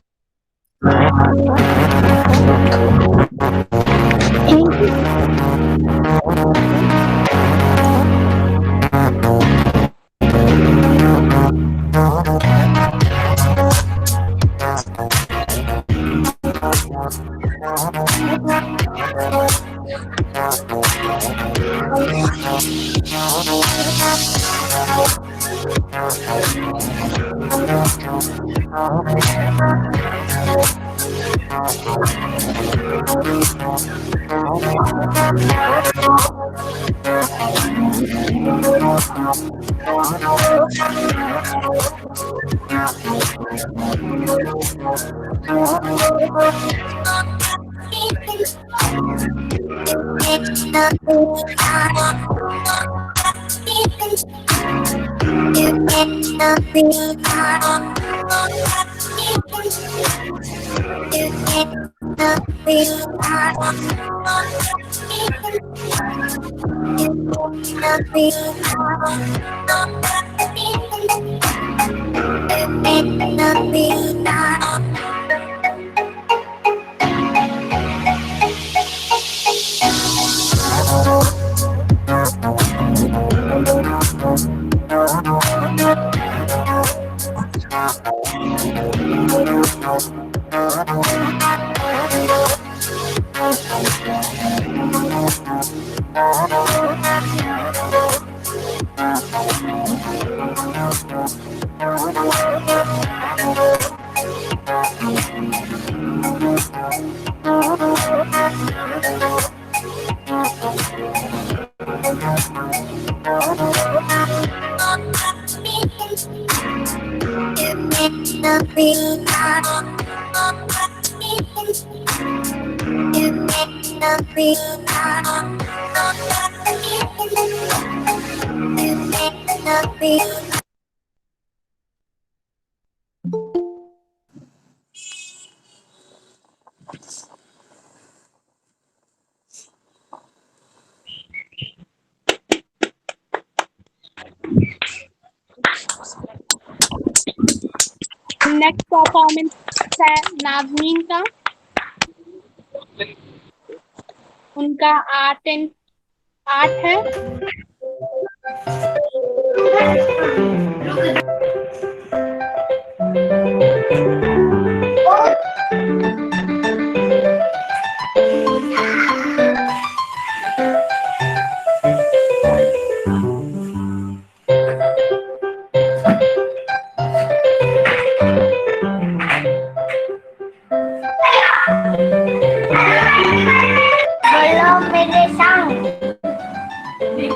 नेक्स्ट परफॉर्मेंस है नाज़मीन का। उनका आर्ट है। बोलो मेरे संग जय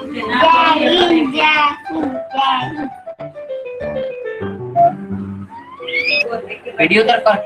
हिंद जय हिंद जय हिंद। वीडियो उधर कर।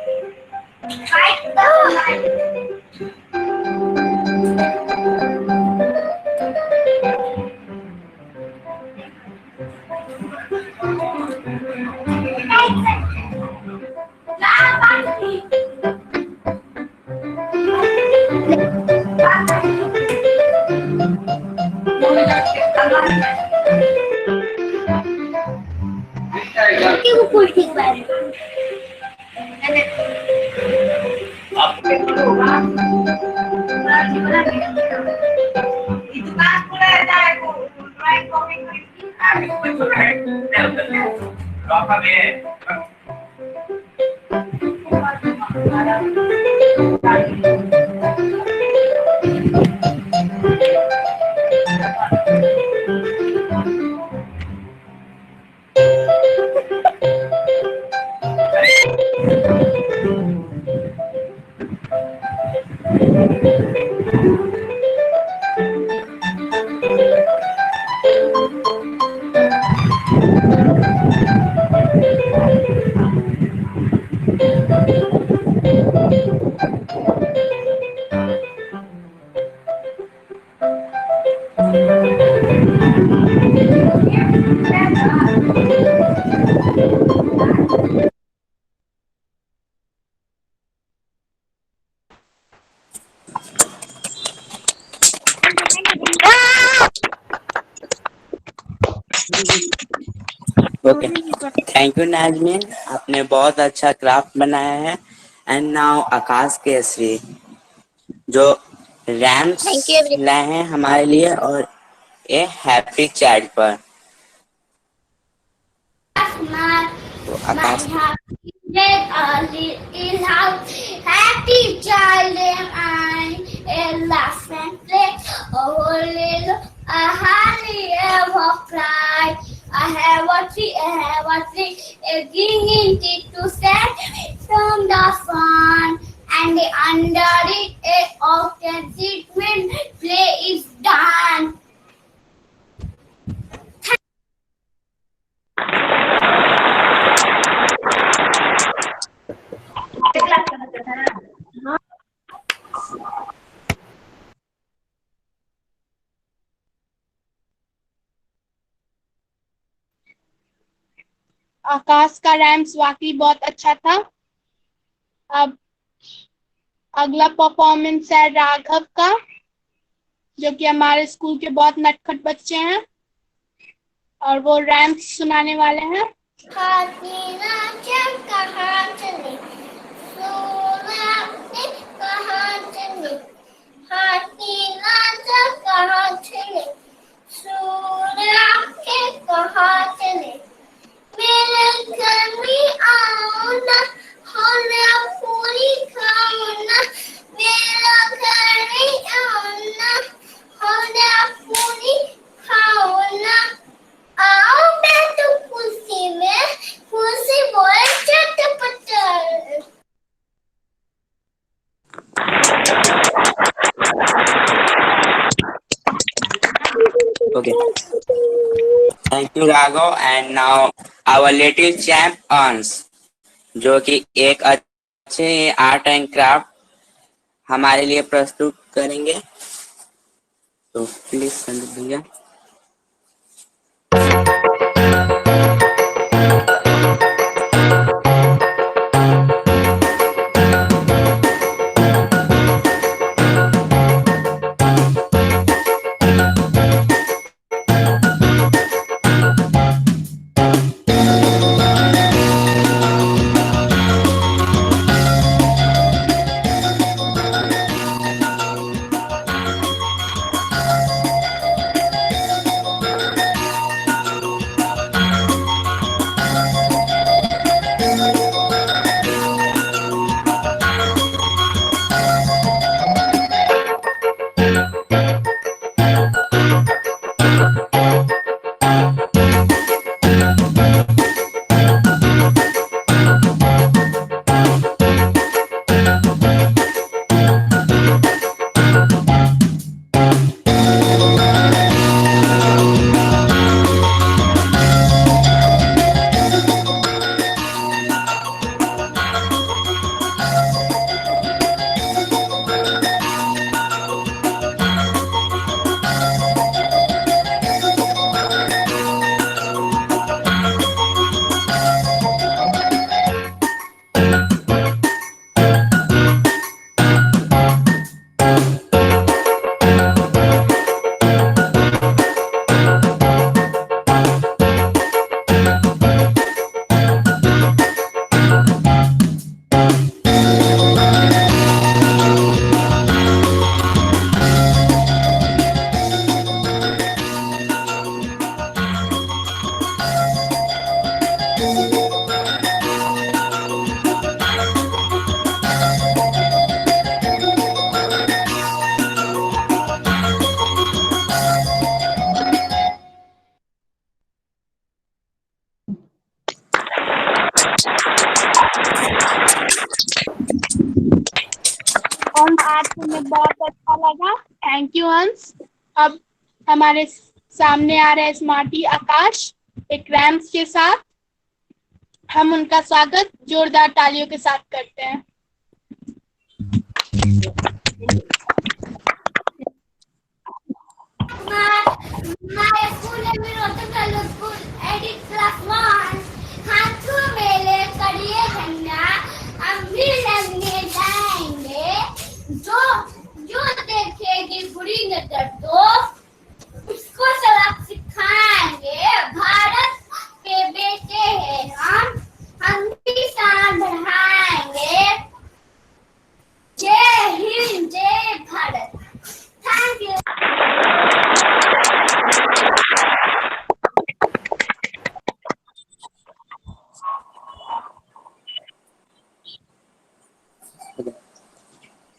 ओके, थैंक यू नाजमीन, आपने बहुत अच्छा क्राफ्ट बनाया है। एंड नाउ आकाश केसरी जो रैम्स लाए हैं हमारे लिए और ये हैप्पी चाइल्ड पर। तो आकाश Happy child am I, a laugh and play, oh little, I hardly ever cry. I have a tree, a green tree to set from the sun, and under it a often sit when play is done. आकाश का रैम्स वाकई बहुत अच्छा था। अब अगला परफॉर्मेंस है राघव का, जो कि हमारे स्कूल के बहुत नटखट बच्चे हैं और वो रैम्स सुनाने वाले हैं। कहाँ चले सोना कहाँ चले, हाथी राजा कहाँ चले सोना के कहाँ चले, मेरे घर में आओ ना, होना पूरी खाओ ना, मेरा घर में आओ ना, होना पूरी खाओ ना, आओ बैठो कुर्सी में, कुर्सी बोले चटपटर। Okay, thank you Raghav. And now our little champ Ansh जो कि एक अच्छे आर्ट एंड क्राफ्ट हमारे लिए प्रस्तुत करेंगे। तो प्लीज संदीप भैया। आज हमें बहुत अच्छा लगा। थैंक यू हंस। अब हमारे सामने आ रहे हैं स्मार्टी आकाश एक रैम्स के साथ। हम उनका स्वागत जोरदार तालियों के साथ करते हैं। My school name is Rotan School, edit class 1. हाथों मेले करिए झंडा, हम भी लगने जाएंगे। जो देखेगी बुरी नजर तो उसको सबक सिखाएंगे। भारत के बेटे हैं हम भी शान बढ़ाएंगे। जय हिंद, जय Bharat. Thank you.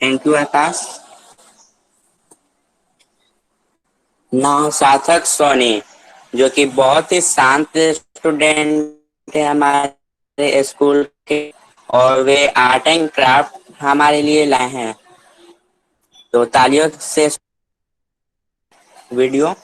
Thank you Akash. Now सार्थक सोनी, जो कि बहुत ही शांत स्टूडेंट है हमारे स्कूल के, और वे आर्ट एंड क्राफ्ट हमारे लिए लाए हैं। तो तालियों से वीडियो।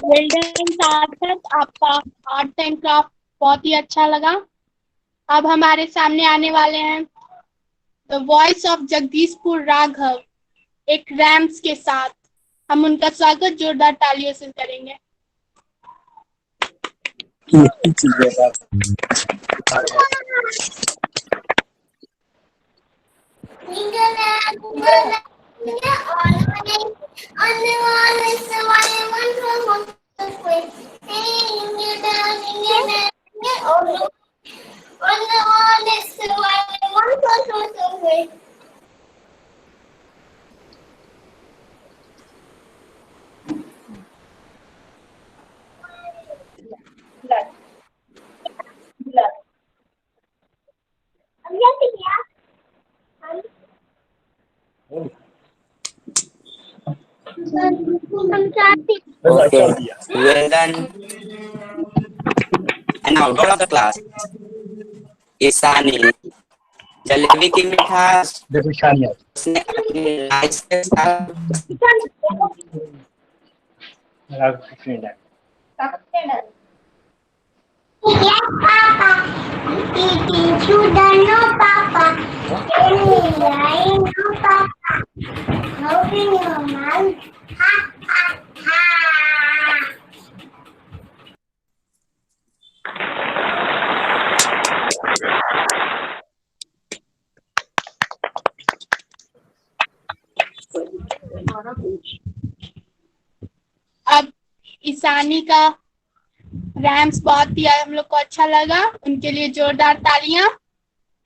वेल्डन सार्थक, आपका आर्ट एंड क्राफ्ट बहुत ही अच्छा लगा। अब हमारे सामने आने वाले हैं the voice of Jagdishpur Raghav एक रैम्स के साथ। हम उनका स्वागत जोरदार तालियों से करेंगे। Okay, well done. And now, roll of the class. Ishani. Jalebi की मिठास देखो ईशानी उसने अपनी लाइफ के साथ Yes, Papa. Eating sugar, no, Papa. Eating rain, no, Papa. Moving your mouth, ha, ha, ha. अब ईशानी का रैम्स बहुत ही हम लोग को अच्छा लगा, उनके लिए जोरदार तालियां।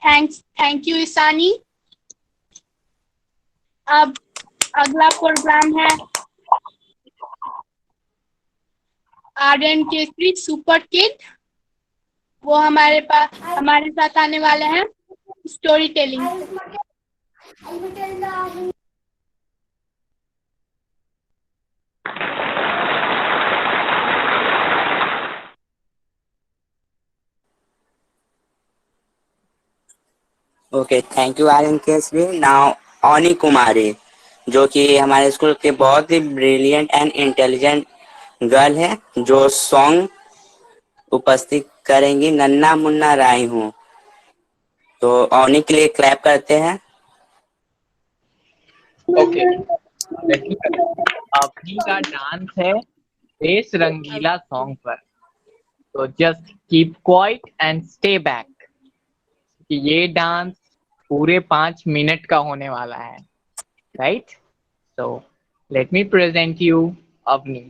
Thank you Ishani. अब अगला प्रोग्राम है आर्यन केसरी सुपर किड। वो हमारे साथ आने वाले हैं storytelling. Okay, thank you Aryan Kesari. Now Oni Kumari, जो कि हमारे स्कूल के बहुत ही ब्रिलियंट एंड इंटेलिजेंट गर्ल है, जो सॉन्ग उपस्थित करेंगी नन्ना मुन्ना राई हूँ। तो ऑनी के लिए क्लैप करते हैं। ओके, अपनी का डांस है देश रंगीला सॉन्ग पर, तो just keep quiet and stay back. ये डांस पूरे 5 मिनट का होने वाला है, right? So let me present you Avni.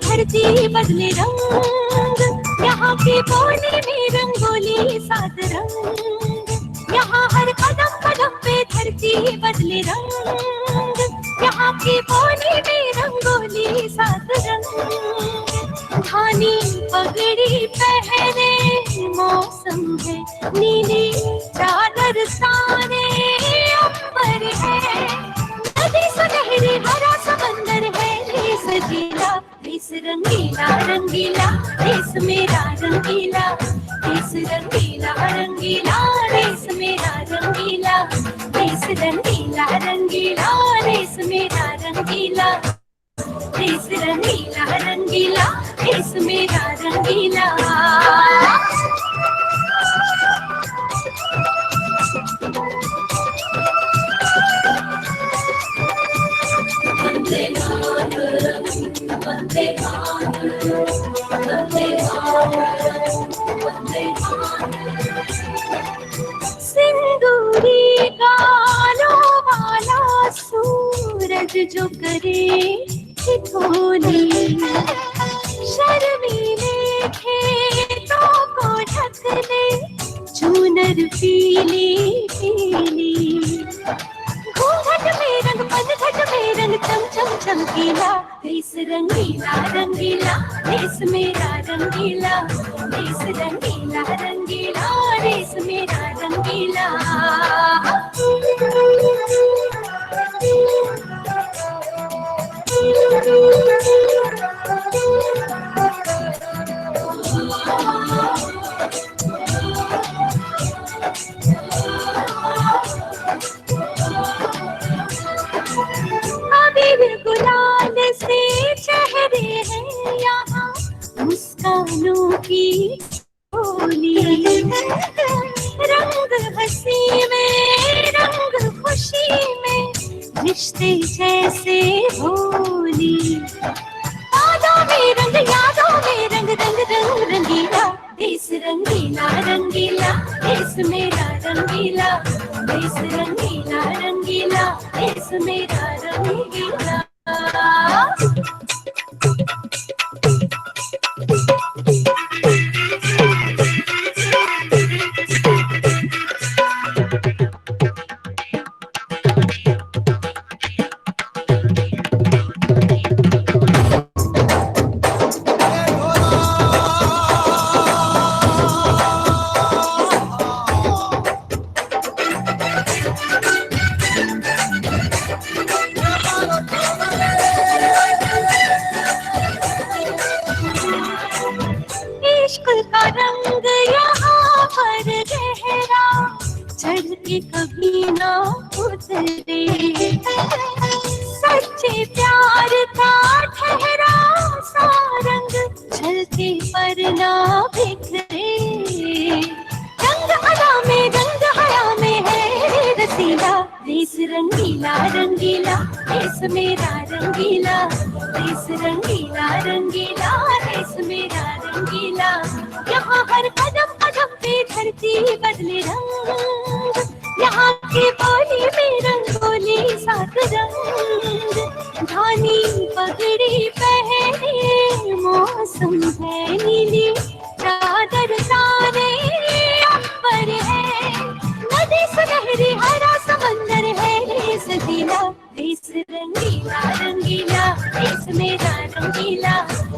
धरती बदले रंग, यहाँ के बोले में रंगोली सात रंग। यहाँ हर कदम कदम पे धरती बदले रंग, यहाँ के बोले में रंगोली सात रंग। धानी पगड़ी पहने मौसम है, नीली चादर ताने अंबर है। नदी सुनहरी हरा समंदर है, देश सजीला देश रंगीला रंगीला, देश मेरा रंगीला। देश रंगीला रंगीला, देश मेरा रंगीला। देश रंगीला रंगीला, देश मेरा रंगीला। देश रंगीला रंगीला, देश मेरा रंगीला। सिंदूरी गालों वाला सूरज जो करे ठिठोली, शर्मीले खेतों को ढक ले चूनर पीली पीली। घूंघट में रंग पनघट में रंग चम चम चमकीला, देश रंगीला रंगीला, देश मेरा रंगीला। देश रंगीला रंगीला, देश मेरा रंगीला। गुलाल से चेहरे हैं यहाँ, मुस्कानों की होली। रंग हंसी में रंग खुशी में, रिश्ते जैसे होली। यादों में रंग रंग रंग रंगीला, देश रंगीला रंगीला, देश मेरा रंगीला। देश रंगीला रंगीला, देश मेरा रंगीला। के कभी ना उतरे। सच्चे प्यार का ठहरा सा रंग छलके पर ना बिखरे। रंग अदा में रंग हया में है रसीला, देश रंगीला रंगीला देश मेरा रंगीला, देश रंगीला रंगीला देश मेरा रंगीला। यहाँ हर कदम कदम पे धरती बदले रंग, यहाँ की बोली में रंगोली सात रंग। धानी पगड़ी पहने मौसम है नीली, चादर ताने अंबर है, नदी सुनहरी हरा समंदर है। देश रंगीला देश रंगीला रंगीला देश मेरा रंगीला,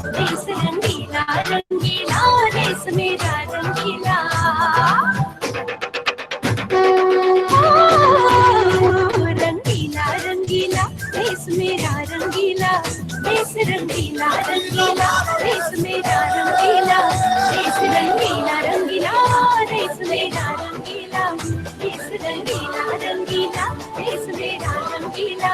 देश रंगीला रंगीला देश मेरा रंगीला। रंगीला रंगीला देश मेरा रंगीला, देश रंगीला रंगीला देश मेरा रंगीला, देश रंगीला रंगीला देश मेरा रंगीला, देश रंगीला रंगीला देश मेरा रंगीला।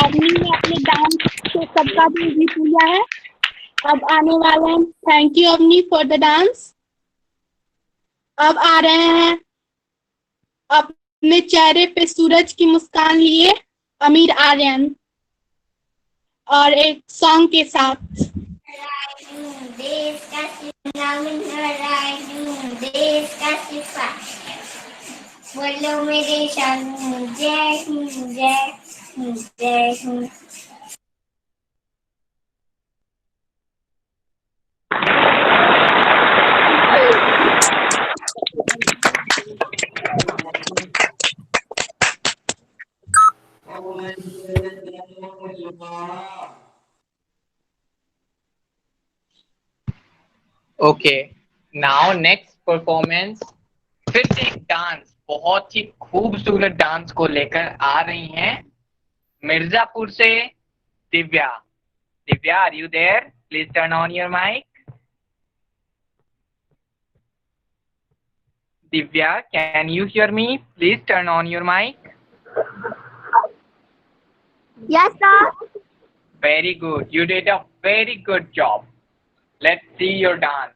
अवनी ने अपने डांस से सबका दिल जीत लिया है। अब आने वाले हैं, thank you Avni for the dance. अब आ रहे हैं अपने चेहरे पे सूरज की मुस्कान लिए अमीर आर्यन और एक सॉन्ग के साथ। देश का देश का सिपा, बोलो मेरे शानू जय हिंद जय हिंद जय Hind. Okay, now next performance फिर से एक डांस, बहुत ही खूबसूरत डांस को लेकर आ रही हैं मिर्जापुर से Divya. Divya, are you there? Please turn on your mic. Divya, can you hear me? Please turn on your mic. Yes sir. Very good. You did a very good job. Let's see your dance.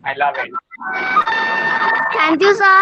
I love it. Thank you sir.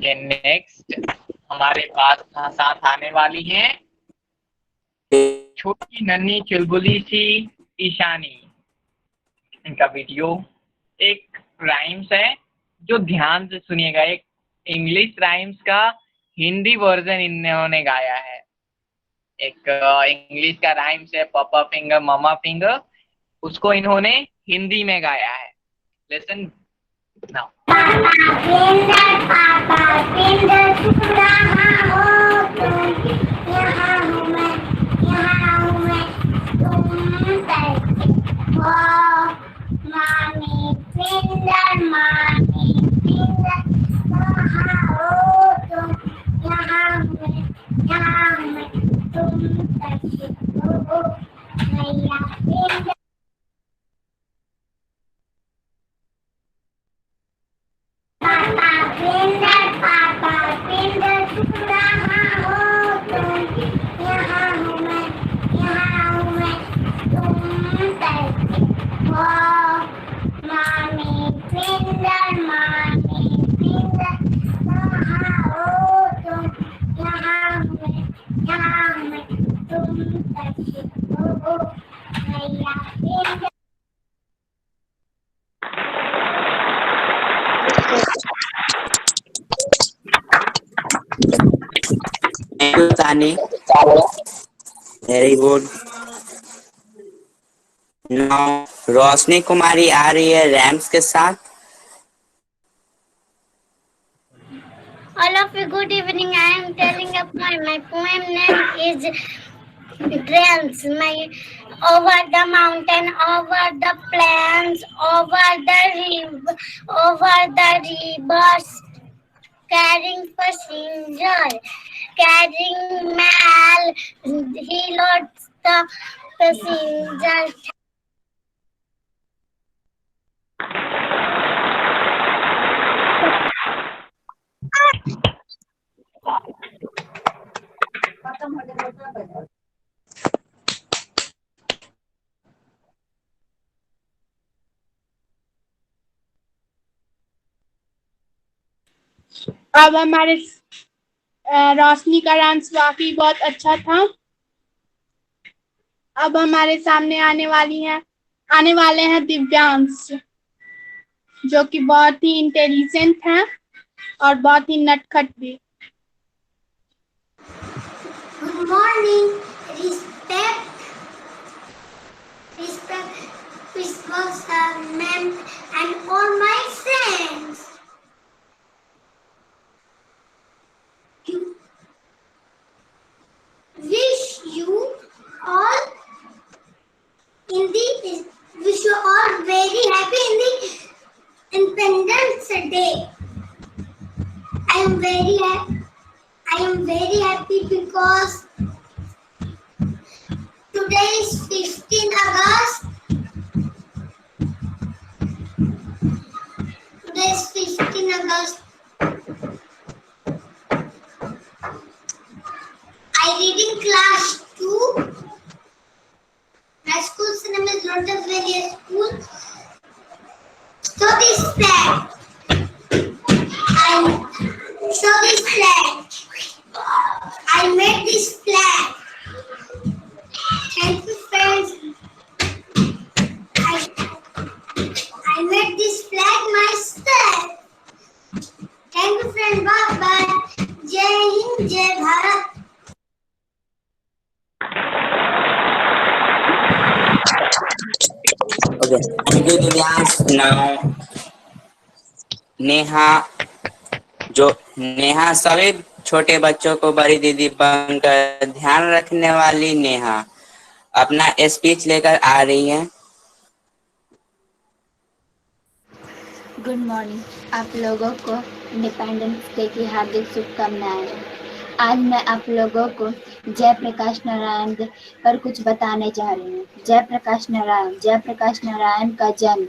Okay, next हमारे पास साथ आने वाली हैं छोटी नन्ही चुलबुली सी ईशानी। इनका वीडियो एक राइम्स है जो ध्यान से सुनिएगा। एक इंग्लिश राइम्स का हिंदी वर्जन इन्होंने गाया है। एक इंग्लिश का राइम्स है पापा फिंगर मामा फिंगर, उसको इन्होंने हिंदी में गाया है। Listen now. तानी, वेरी गुड। नाउ रोशनी कुमारी आ रही है रैम्स के साथ। All of you, good evening. I am telling a poem. My poem name is Dreams. Over the mountain, over the plains, over the rivers, carrying passenger, carrying mail. He loads the passenger. अब हमारे रोशनी का डांस वाकई बहुत अच्छा था। अब हमारे सामने आने वाले हैं दिव्यांश, जो कि बहुत ही इंटेलिजेंट हैं और बहुत ही नटखट भी। Good morning. Respect principal sir, ma'am, and all my friends. Wish you all very happy in the Independence Day. I am very happy because today is 15 August. Today is 15 August. I read in class 2. My school's name is Lotus Valley School. So this flag. I made this flag. Thank you, friends. I made this flag myself. Thank you, friend. Bye bye. Jai Hind, Jai Bharat. Okay, thank you Divyansh. Now Neha सभी छोटे बच्चों को बड़ी दीदी बनकर ध्यान रखने वाली नेहा अपना स्पीच लेकर आ रही है। Good morning. आप लोगों को इंडिपेंडेंस डे की हार्दिक शुभकामनाएं। आज मैं आप लोगों को जयप्रकाश नारायण पर कुछ बताने जा रही हूँ। जयप्रकाश नारायण का जन्म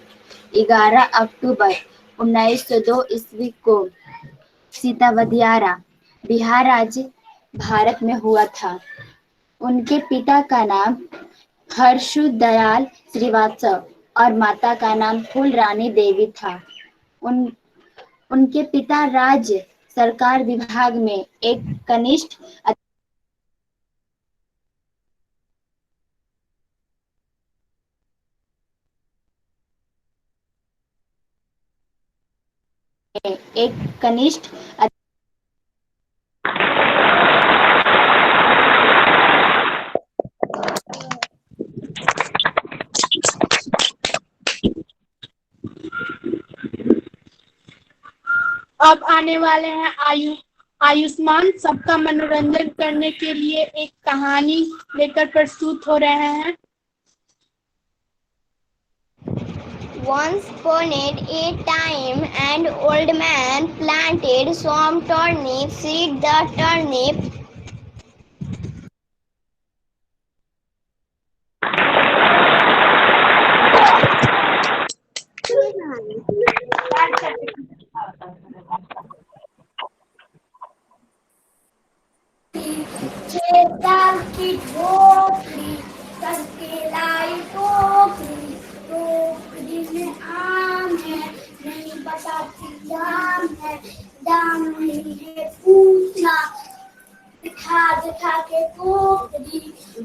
11 अक्टूबर 1902 ईस्वी को सीतावदियारा, बिहार राज्य, भारत में हुआ था। उनके पिता का नाम हर्षदयाल श्रीवास्तव और माता का नाम फूल रानी देवी था। उनके पिता राज्य सरकार विभाग में एक कनिष्ठ अब आने वाले हैं आयुष्मान सबका मनोरंजन करने के लिए एक कहानी लेकर प्रस्तुत हो रहे हैं। Once upon a time, an old man planted some turnips. Seed the turnip. दाल की ढोकरी करके लाई टोकरी, टोकरी में आम है, नहीं बताती दाम है, दाम नहीं है पूछना, दिखा दिखा के टोकरी,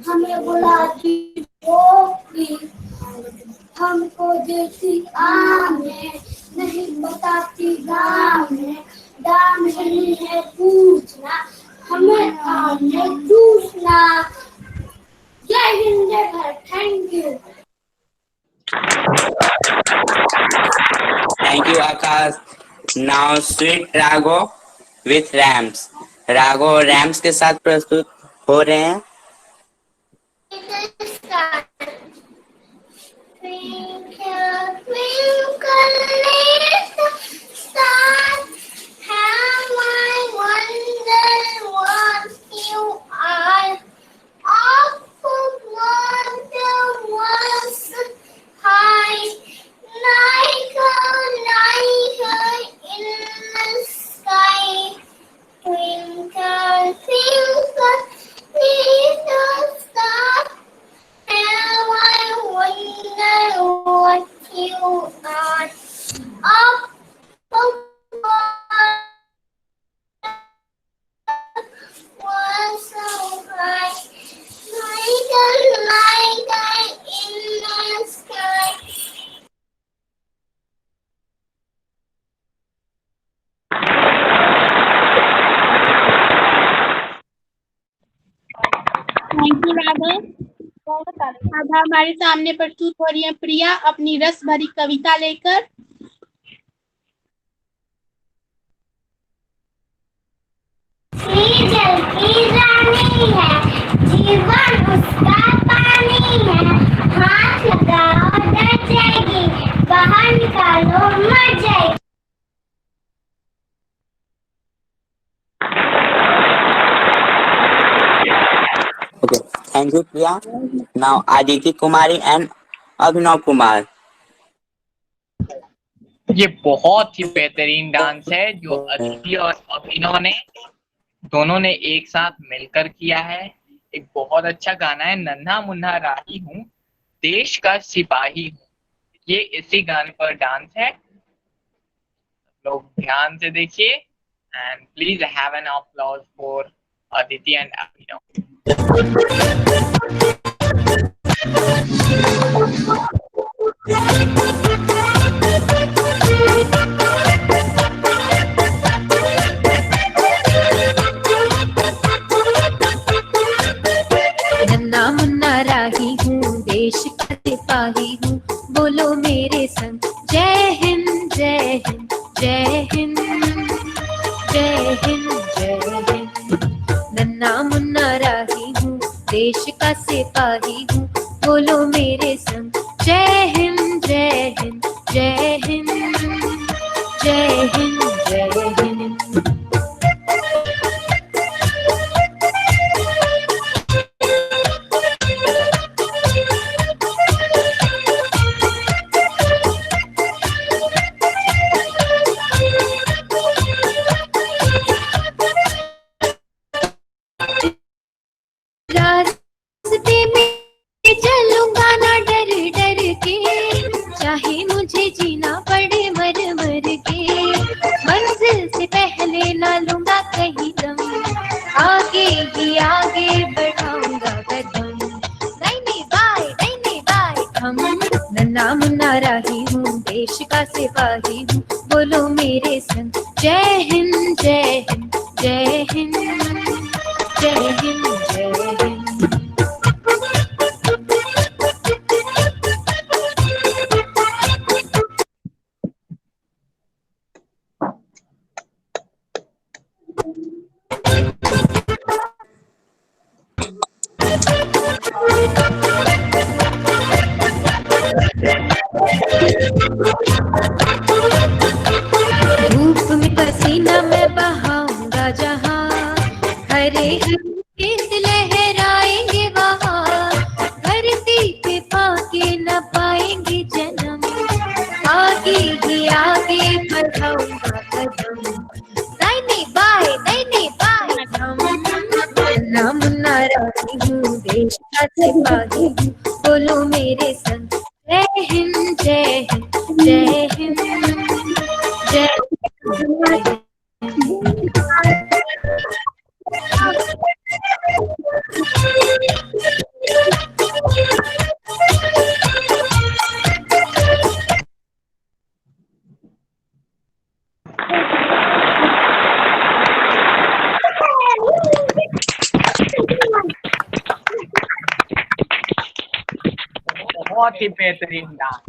हमें बुलाती टोकरी, हमको देती आम है, नहीं बताती दाम है, दाम नहीं है पूछना, हमें आम है दूसरा। जय हिंद जय Bharat. Thank you. Thank you, Akash. Now, Sweet Rago with Rams. Rago Rams के साथ प्रस्तुत हो रहे हैं। Twinkle, twinkle, little star, how I wonder what you are. Up above was so high, like in the sky. Thank you Raghav. अब हमारे सामने प्रस्तुत हो रही है प्रिया अपनी रस भरी कविता लेकर। जल की रानी है, जीवन उसका पानी है, हाथ लगाओ डर जाएगी, बाहर निकालो मर जाएगी। Okay, thank you, Priya. Now, Aditi Kumari and Abhinav Kumar. ये बहुत ही बेहतरीन डांस है जो अदिति और अभिनव ने दोनों ने एक साथ मिलकर किया है। एक बहुत अच्छा गाना है, नन्हा मुन्ना राही हूँ, देश का सिपाही हूँ। ये इसी गाने पर डांस है, लोग ध्यान से देखिए and please have an applause for Aditi and Abhinav. Nanha Munna राही हूँ, देश का सिपाही हूँ, बोलो मेरे संग जय हिंद जय हिंद जय हिंद जय हिंद जय हिंद। नन्ना मुन्ना राही हूँ, देश का सिपाही हूँ, बोलो मेरे संग जय हिंद जय हिंद जय हिंद जय हिंद जय हिंद। रास्ते में चलूंगा ना डर डर के, चाहे मुझे जीना पड़े मर मर के, मंजिल से का सिपाही हूँ, बोलो मेरे संग जय हिंद जय हिंद जय हिंद जय हिंद जय हिंद। धूप में पसीना मैं बहाऊंगा जहाँ, हरे हरे खेत लहराएंगे वहाँ, धरती पे पाके न पाएंगे जन्म, आगे ही आगे बढ़ाऊंगा कदम, दाहिने बाएं मुन्ना मुन्ना रानी हूँ, देश का सिपाही हूँ, बोलो मेरे संग जय हिंद जय हिंद जय हिंद जय हिंद। बहुत ही बेहतरीन dance,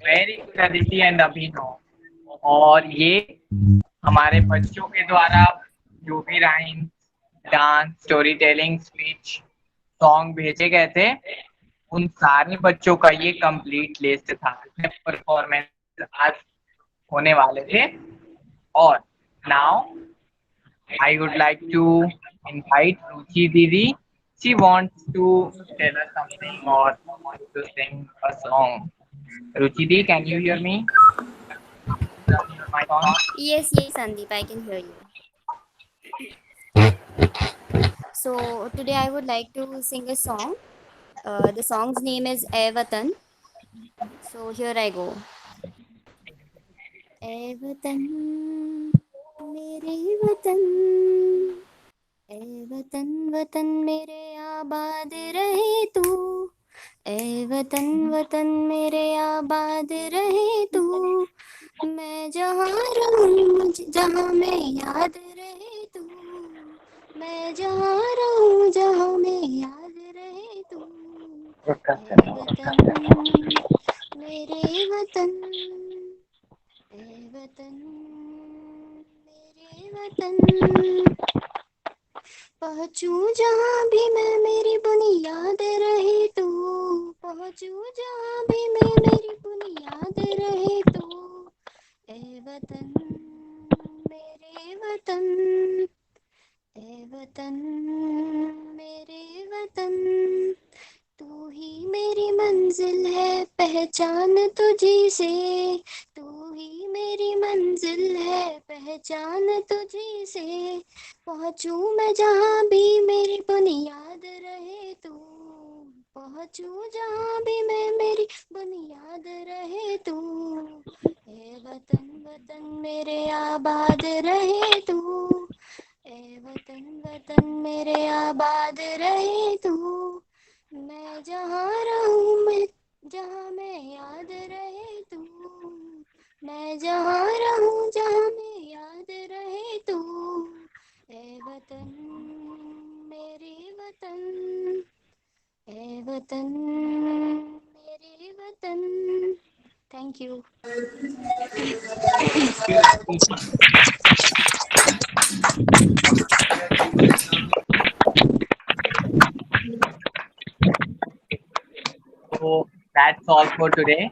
very good Aditi and Abhinav. और ये हमारे बच्चों के द्वारा जो भी rhyme, dance, storytelling, speech, song भेजे गए थे, उन सारे बच्चों का ये कंप्लीट लिस्ट था, परफॉर्मेंस आज होने वाले थे। और now I would like to invite Ruchi दीदी. She wants to tell us something or wants to sing a song. Ruchi di, can you hear me? My song? Yes, Sandeep, I can hear you. So today I would like to sing a song. The song's name is "Ae Watan." So here I go. Ae Watan, mere watan, Ae Watan, watan mere आबाद रहे तू, ए वतन वतन मेरे आबाद रहे तू, मैं जहाँ रहूँ जहाँ में याद रहे तू, मैं जहाँ रहूँ जहाँ में याद रहे तू, मेरे वतन मेरे वतन, पहुँचूं जहाँ भी मैं मेरी बुनियाद रहे तू, पहुँचूं जहाँ भी मैं मेरी बुनियाद रहे तू, ए वतन मेरे वतन, ए वतन मेरे वतन, तू ही मेरी मंजिल है पहचान तुझी से, तू ही मेरी मंजिल है पहचान तुझी से, पहुँचूं मैं जहाँ भी मेरी बुनियाद रहे तू, पहुँचूं जहाँ भी मैं मेरी बुनियाद रहे तू, ए वतन वतन मेरे आबाद रहे तू, ए वतन वतन मेरे आबाद रहे तू, मैं जहाँ रहूँ मैं जहाँ में याद रहे तू, मैं जहाँ रहूँ जहाँ में याद रहे तू, ए वतन मेरे वतन, ए वतन मेरे वतन। Thank you. So that's all for today.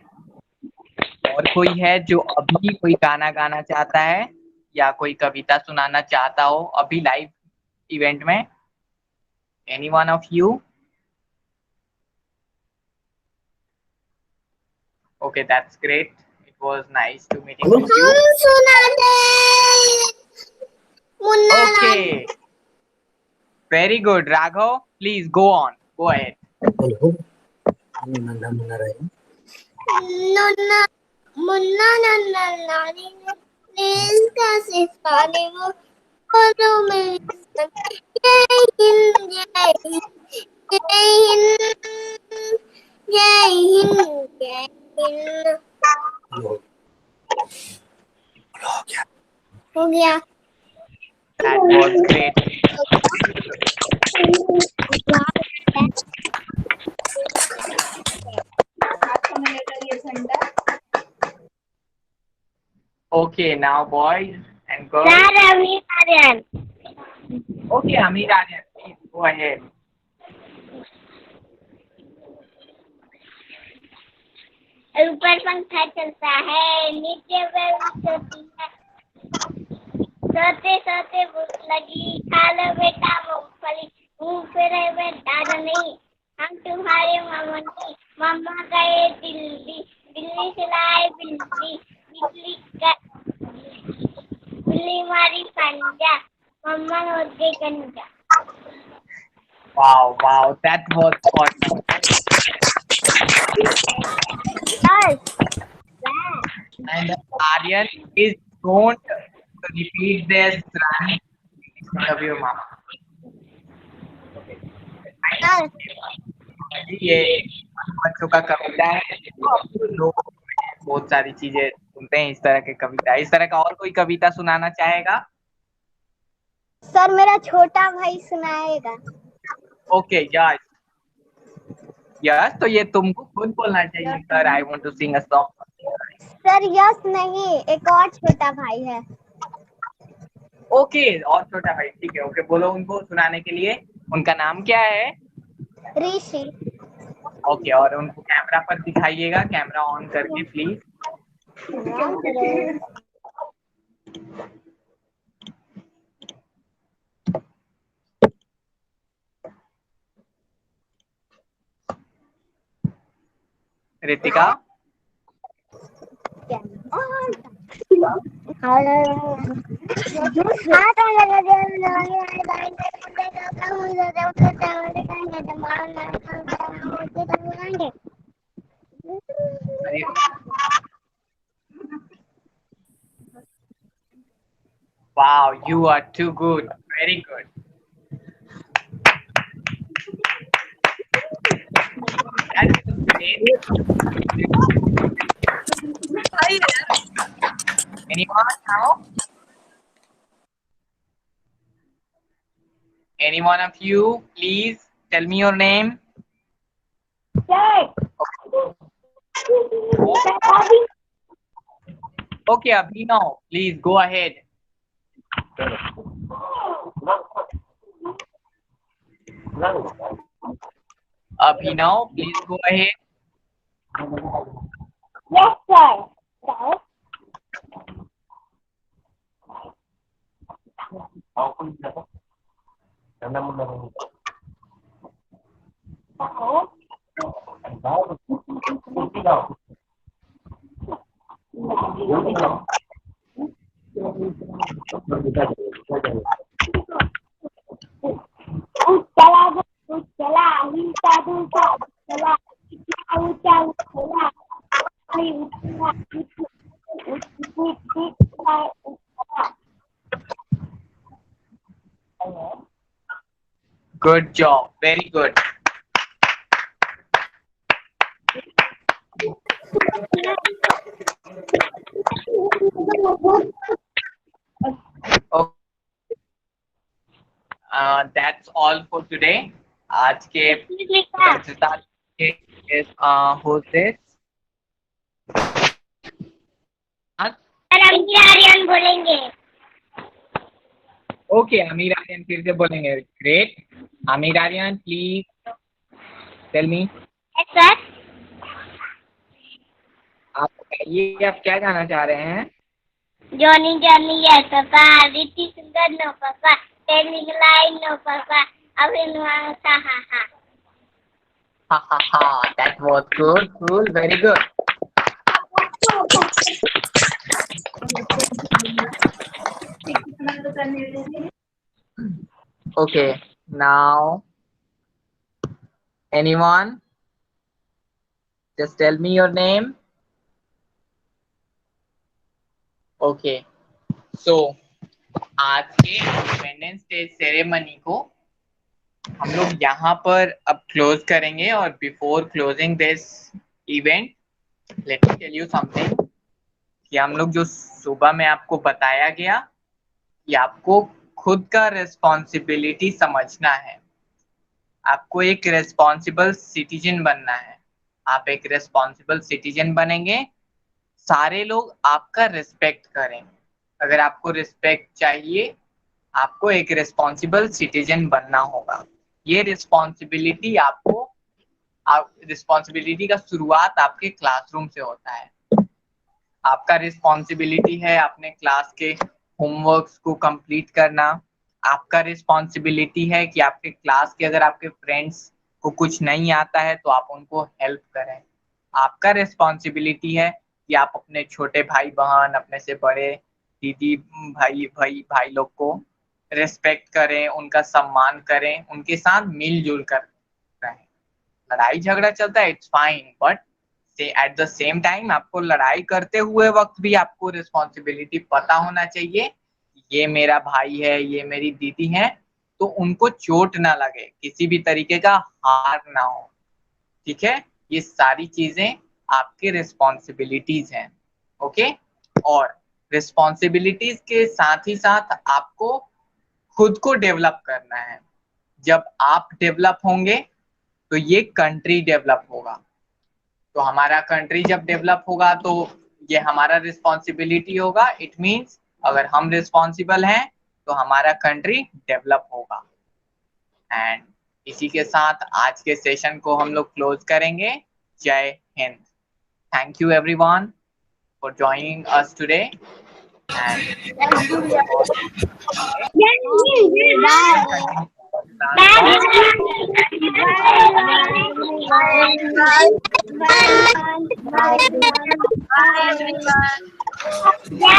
और कोई है जो अभी कोई गाना गाना चाहता है या कोई कविता सुनाना चाहता हो अभी लाइव इवेंट में? Any one of you? Okay, that's great. It was nice to meeting with you. Okay. Very good. Raghav, please go on. Go ahead. Munna Munna रही मुन्ना नन्ना नानी नील का सिपाही वो बोलो मेरे संग जय हिंद जय हिंद जय हिंद जय हिंद जय हिंद। हो गया। That was great. Okay, now boys and girls. Sir, Amir Aryan. Okay, Amir Aryan, please go ahead. ऊपर पंखा चलता है, नीचे बेल होती है, सोते सोते भूख लगी, खा लो बेटा मूंगफली, मुंह पे रहे बेटा नहीं, हम तुम्हारे मामा नहीं, मामा गए दिल्ली, दिल्ली से लाए बिल्ली, बिल्ली मारी पंजा, मम्मा हो गई गंजा। Wow, wow, that was awesome. And Aryan, please don't repeat this rhyme in front of your mama. ये बच्चों का कविता है, लोग बहुत सारी चीजें सुनते हैं इस तरह के कविता। इस तरह का और कोई कविता सुनाना चाहेगा? सर मेरा छोटा भाई सुनाएगा। ओके यस यस, तो ये तुमको खुद बोलना चाहिए sir, I want to sing a song. Sir yes नहीं, एक और छोटा भाई है। ओके, और छोटा भाई, ठीक है, ओके, बोलो उनको सुनाने के लिए। उनका नाम क्या है? ऋषि। ओके, और उनको कैमरा पर दिखाइएगा, कैमरा ऑन करके please. Ritika, wow, you are too good, very good. Anyone now? Any one of you, please tell me your name. Okay, Abhinav, please go ahead. Abhinav, please go ahead. Yes, sir. Good job, very good. Okay. That's all for today. आज के होस्ट अमीर आर्यन बोलेंगे। ओके, आमिर आर्यन फिर से बोलेंगे। Great, Aamir Aryan please tell me. Yes sir. आप बताइए, आप क्या गाना चाह रहे हैं? Johnny Johnny yes papa, Riddhi सुंदर नो पापा, टेलिंग लाइन नो पापा, अभिनव हा हा हा। Ha ha ha, that was good, cool, very good. Okay, now anyone just tell me your name. Okay, so आज के इंडिपेंडेंस डे सेरेमनी को हम लोग यहाँ पर अब क्लोज करेंगे, और before closing this event let me tell you something कि हम लोग जो सुबह में आपको बताया गया कि आपको खुद का रिस्पॉन्सिबिलिटी समझना है, आपको एक रिस्पॉन्सिबल सिटीजन बनना है। आप एक रिस्पॉन्सिबल सिटीजन बनेंगे, सारे लोग आपका रिस्पेक्ट करेंगे। अगर आपको रिस्पेक्ट चाहिए, आपको एक रिस्पॉन्सिबल सिटीजन बनना होगा। ये रिस्पॉन्सिबिलिटी रिस्पॉन्सिबिलिटी का शुरुआत आपके क्लासरूम से होता है। आपका रिस्पॉन्सिबिलिटी है अपने क्लास के होमवर्क्स को कंप्लीट करना। आपका रिस्पॉन्सिबिलिटी है कि आपके क्लास के अगर आपके फ्रेंड्स को कुछ नहीं आता है तो आप उनको हेल्प करें। आपका रिस्पॉन्सिबिलिटी है कि आप अपने छोटे भाई बहन, अपने से बड़े दीदी भाई लोग को रिस्पेक्ट करें, उनका सम्मान करें, उनके साथ मिलजुल कर रहें। लड़ाई झगड़ा चलता है, it's fine, but at the same time आपको लड़ाई करते हुए वक्त भी आपको रिस्पॉन्सिबिलिटी पता होना चाहिए, ये मेरा भाई है, ये मेरी दीदी है, तो उनको चोट ना लगे, किसी भी तरीके का हार ना हो। ठीक है, ये सारी चीजें आपके रिस्पॉन्सिबिलिटीज हैं। ओके, और रिस्पॉन्सिबिलिटीज के साथ ही साथ आपको खुद को डेवलप करना है। जब आप डेवलप होंगे तो ये कंट्री डेवलप होगा। तो हमारा कंट्री जब डेवलप होगा तो ये हमारा रिस्पॉन्सिबिलिटी होगा। इट मीन्स अगर हम रिस्पॉन्सिबल हैं तो हमारा कंट्री डेवलप होगा। एंड इसी के साथ आज के सेशन को हम लोग क्लोज करेंगे। जय Hind. Thank you everyone for joining us today. Bye.